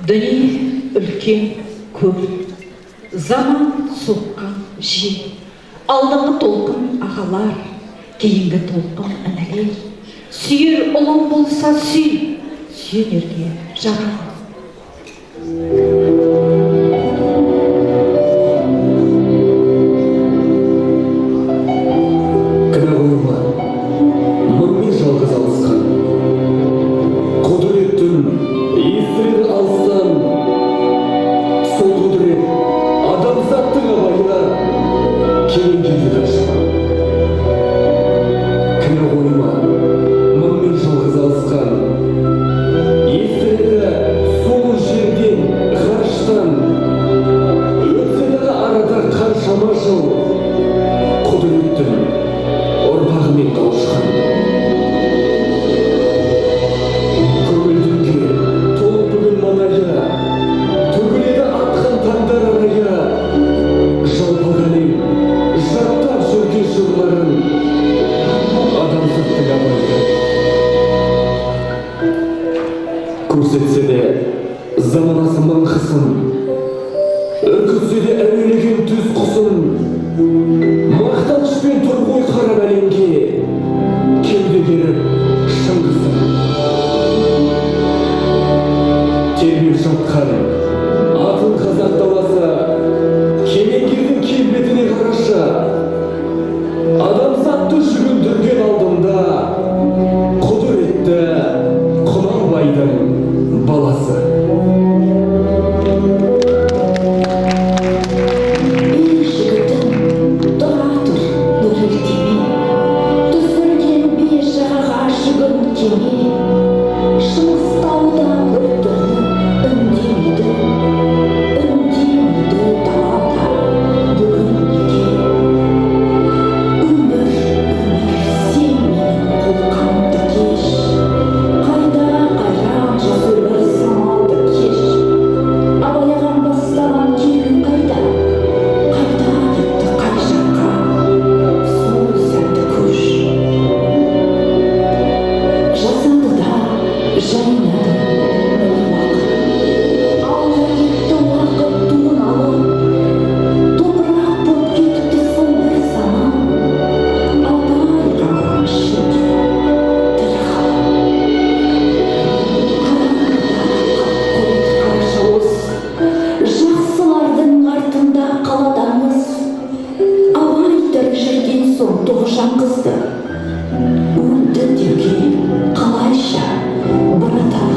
Дүние үлкен көп, Заман соққан жел, алдыңғы толқын ағалар, кейінгі толқын інілер. Сүйер ұлың болса сүй, сүйенерге жарал. Кінә қойма, мұңмен жалғыз алысқан. Құдіреттің есірін алыстан. Сол құдірет адамзаттың абайына кейін келді ашқан. Кінә қойма, мұңмен жалғыз алысқан. Есірді сол жерден ғарыштан. Өтсе дағы арада қаншама жыл. Құдіреттің ұрпағымен қауышқан. Көңілдіңге толып бүгін маңайы, төгіледі атқан таңдар арайы. Жалпақ әлем жаттап жүрген жырларын, адамзаттың абайы. Көрсетсе де заманасы маңқысын, үркітсе де әуелеген түз құсын. Мақтанышпен тұр ғой қарап әлемге, кеуде керіп шыңғысын. Тербеп жатқан атын қазақ даласы, кемеңгердің келбетіне қарашы. Адамзатты жүгіндірген алдында, құдіретті Құнанбайдың баласы. Тоғжан қызды өлді деуге қалайша баратар.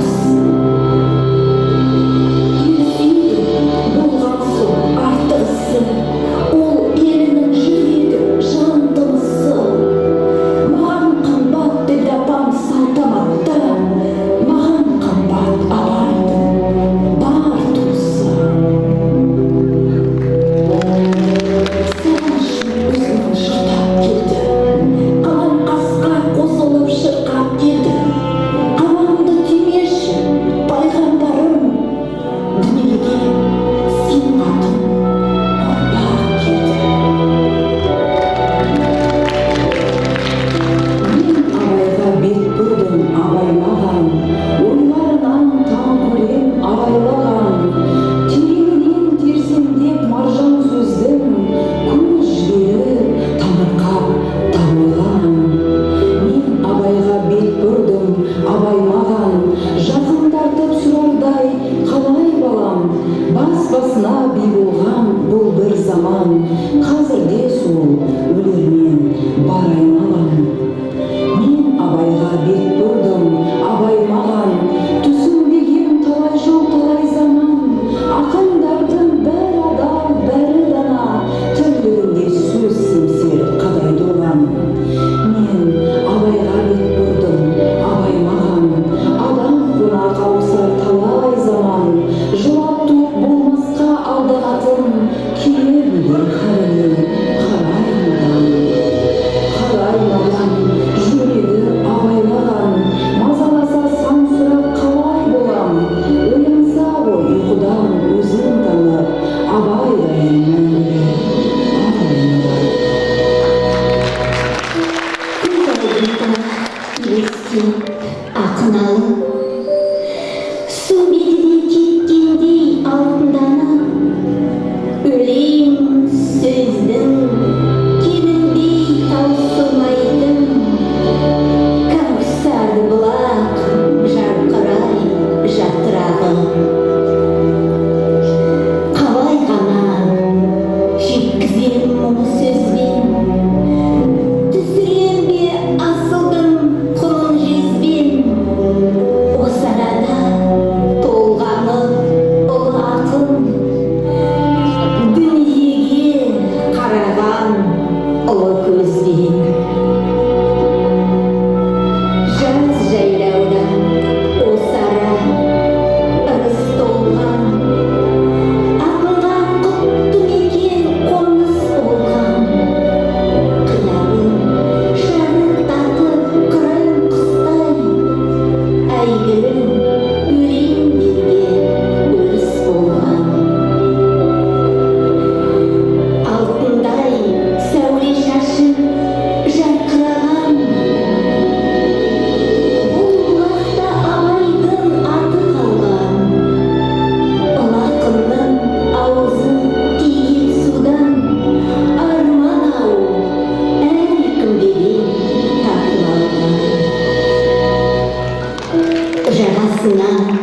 Жағасынан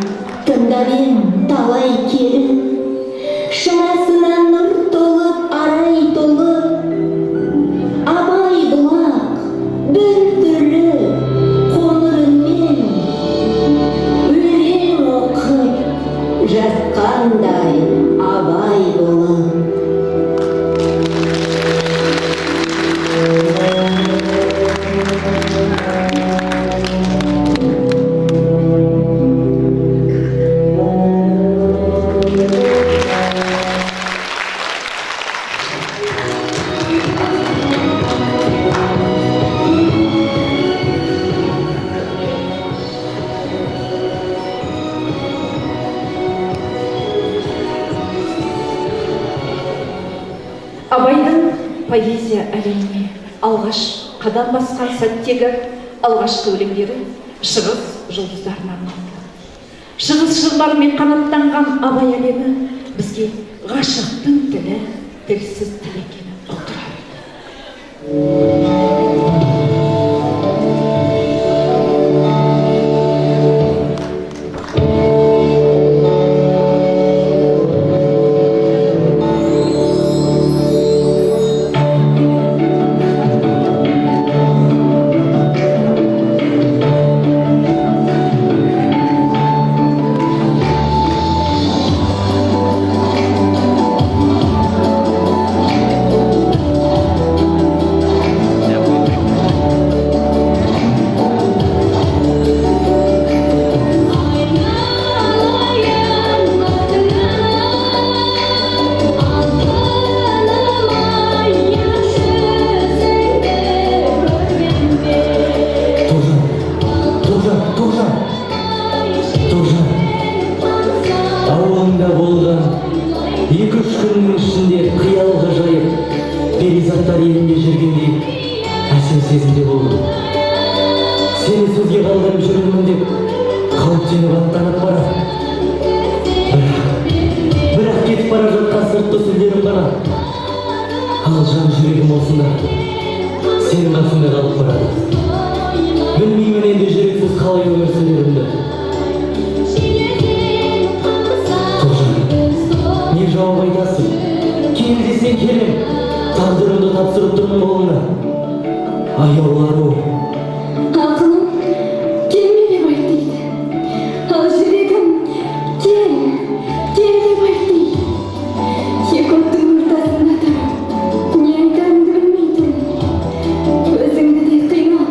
тыңдап ем талай келін, шынасынан нұр толып, арай толып, абай бұлақ бір түрлі қоңырымен өлең оқып жатқандай абай болып. Абайдың поэзия әлеміне алғаш қадам басқан сәттегі алғашқы өлеңдері шығыс жұлдыздарына арналды. Шығыс жырларымен қанаттанған абай әлемі бізге ғашықтың тілі, тілсіз тіл екенін ұқтырады. Ауылыңда болған 2-3 күннің ішінде қиял ғажайып перизаттар елінде жүргендей әсем сезімде болдым. Сені сөзге қалдырып жүрмін деп қауіптеніп аттанып бара. Бірақ кетіп бара жатқан сыртқы сөздерім ғана. Ал жан жүрегім осында сенің қасыңда қалып барады. Білмеймін енді жүрексіз қалай өмір сүрерімді. Не жауап айтасың? Кел десең келем, тағдырымды тапсырып тұрмын қолыңа. Аяулы ару. Ақылым келме деп айт дейді, ал жүрегім кел деп айт дейді. Екі оттың ортасында тұрып, не айтарымды білмей тұрмын. Өзіңді де қима,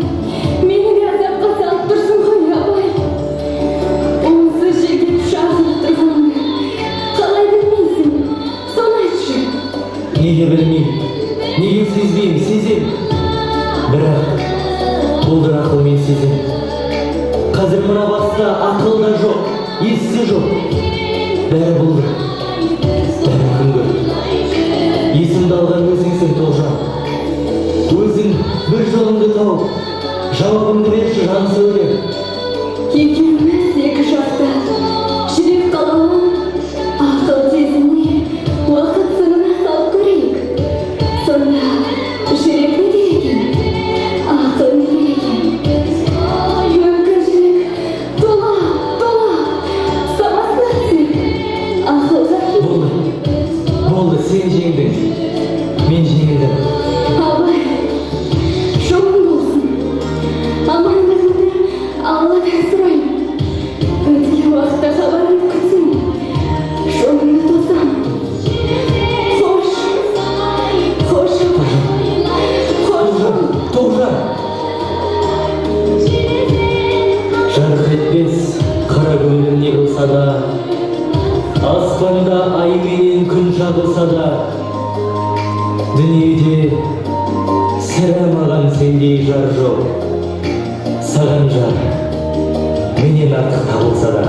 мені де азапқа салып тұрсың ғой абай. Онсыз жерге шағылып тұрғанымды қалай білмейсің, соны айтшы. Неге білмеймін, неге сезбеймін, сезем. Бірақ бұлдыр ақыл мен сезем. Қазір мына баста ақыл да жоқ, ес те жоқ. Бәрі бұлдыр, бәрі күңгір. Есімді алған өзіңсің Тоғжан. Өзің бір жолыңды тауып, жауабыңды берші жан сәуле. Екеуміз екі жақта, жүрек қалауын, ақыл тезіне, уақыт сырына салып көрейік. Сонда жүрек не керек екен, ақыл не керек екен. Мүмкіншілік тола, сабасына түсіп, ақылға келіп. Болды, сен жеңдің, мен жеңілдім. Абай, жолың болсын. Амандығыңды Алладан сұраймын. Өткен уақытта хабарыңды күтсем, жолыңды тосам. Қош. Тоғжан! Жарқ етпес қара көңілім не қылса да, аспанда ай менен күн шағылса да, дүниеде сірә маған сендей жар жоқ. Саған жар менен артық табылса да.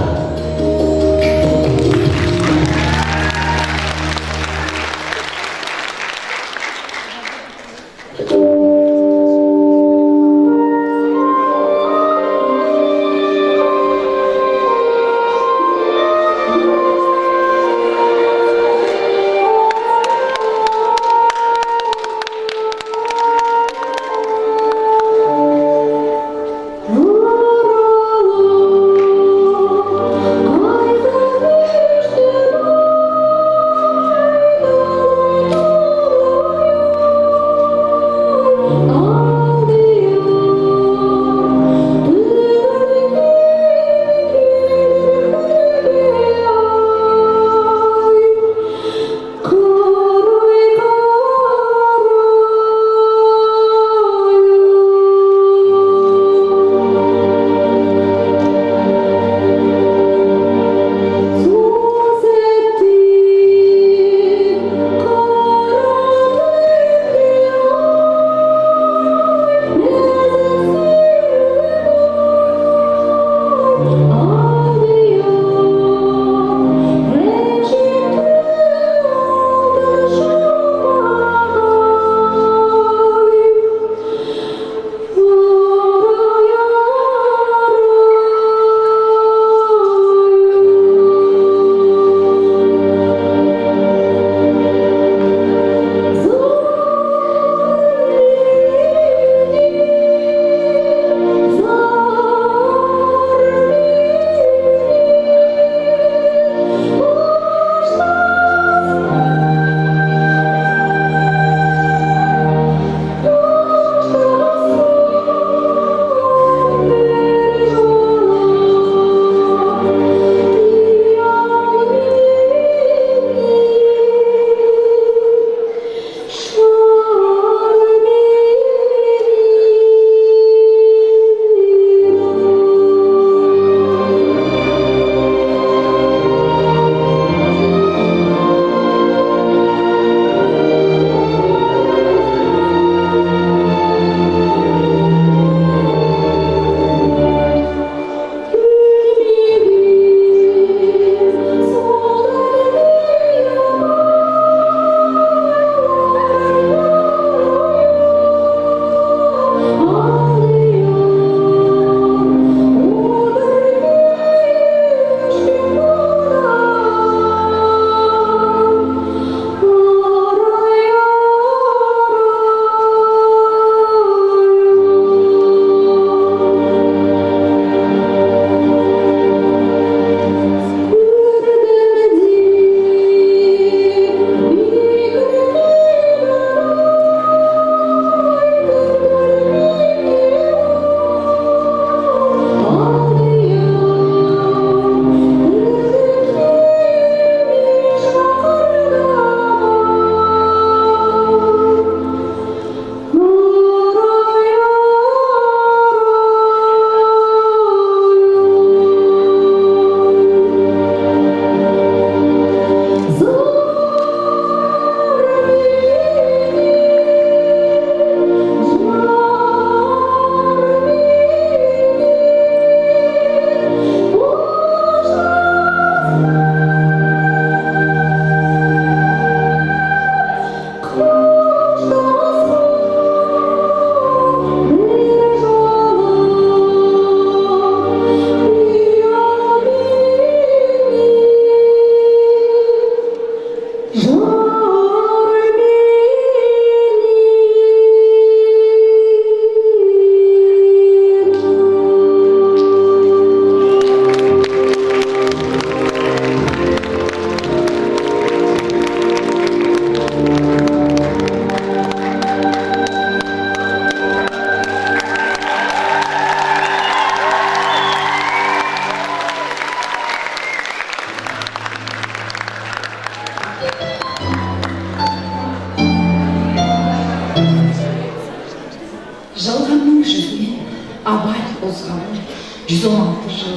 116 жыл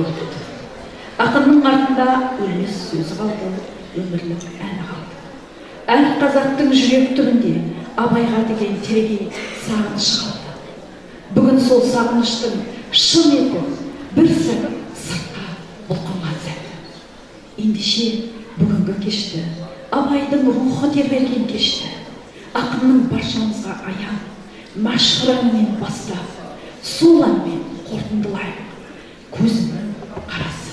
өтті. Ақынның артында өлмес сөзі қалды, өмірлік әні қалды. Әр қазақтың жүрек түбінде Абайға деген тереңей сағыныш қалды. Бүгін сол сағыныштың шын етіп бір сәт сыртқа бұлқынған сәті. Ендеше бүгінгі кешті Абайдың рухы тербелген кешті ақынның баршамызға аян мәшһүр әнімен бастап, сол әнмен қорытындылайық. Көзіңнің қарасы.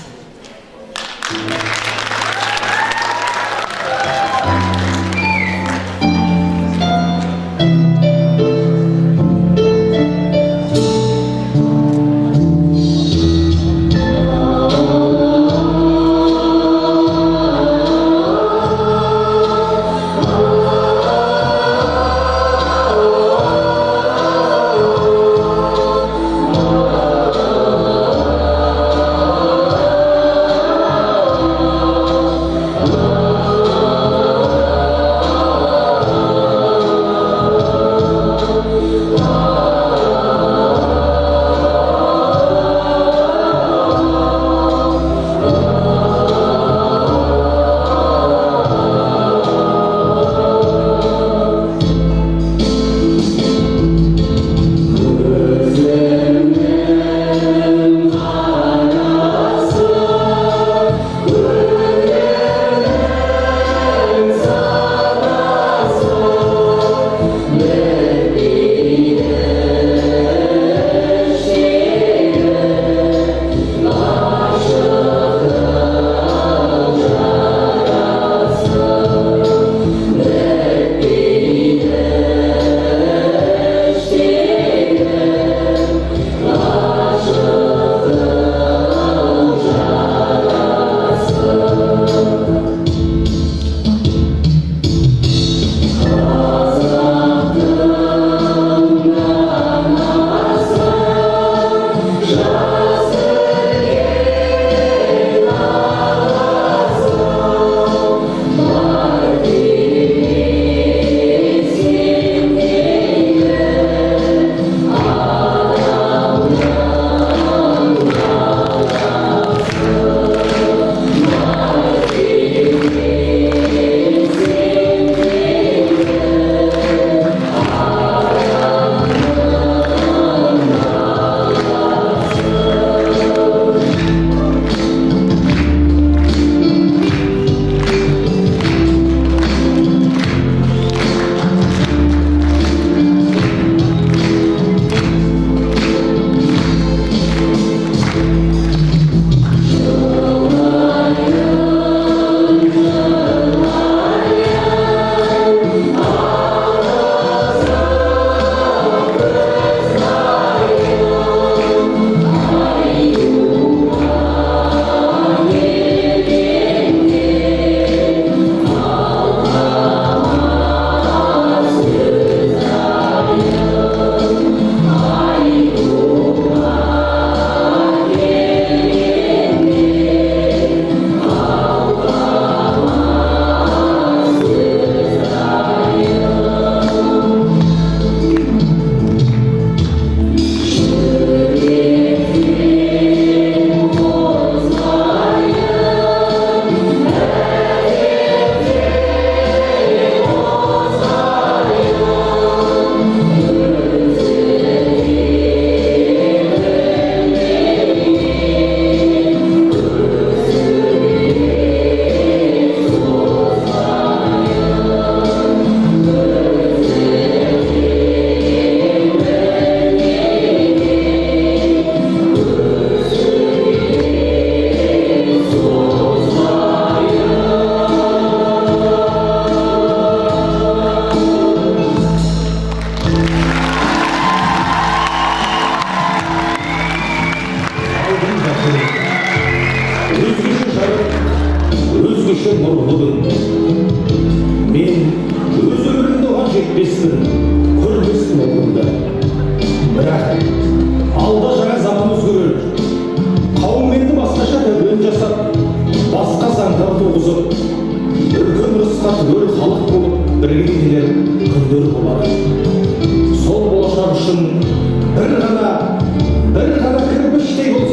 бір ғана кірпіштей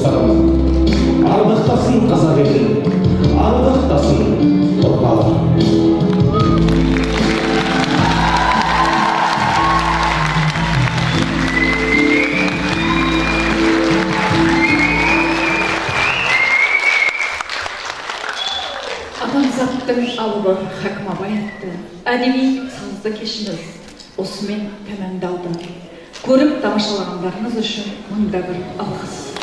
достарымыз, ардақтасын қазақ елін, ардақтасын ұрпағын. Адамзаттың алыбы Хакім Абай атты әдеби сазды кешіміз осымен тәмамдалды. Көріп тамашалағандарыңыз үшін мыңда бір алғыс.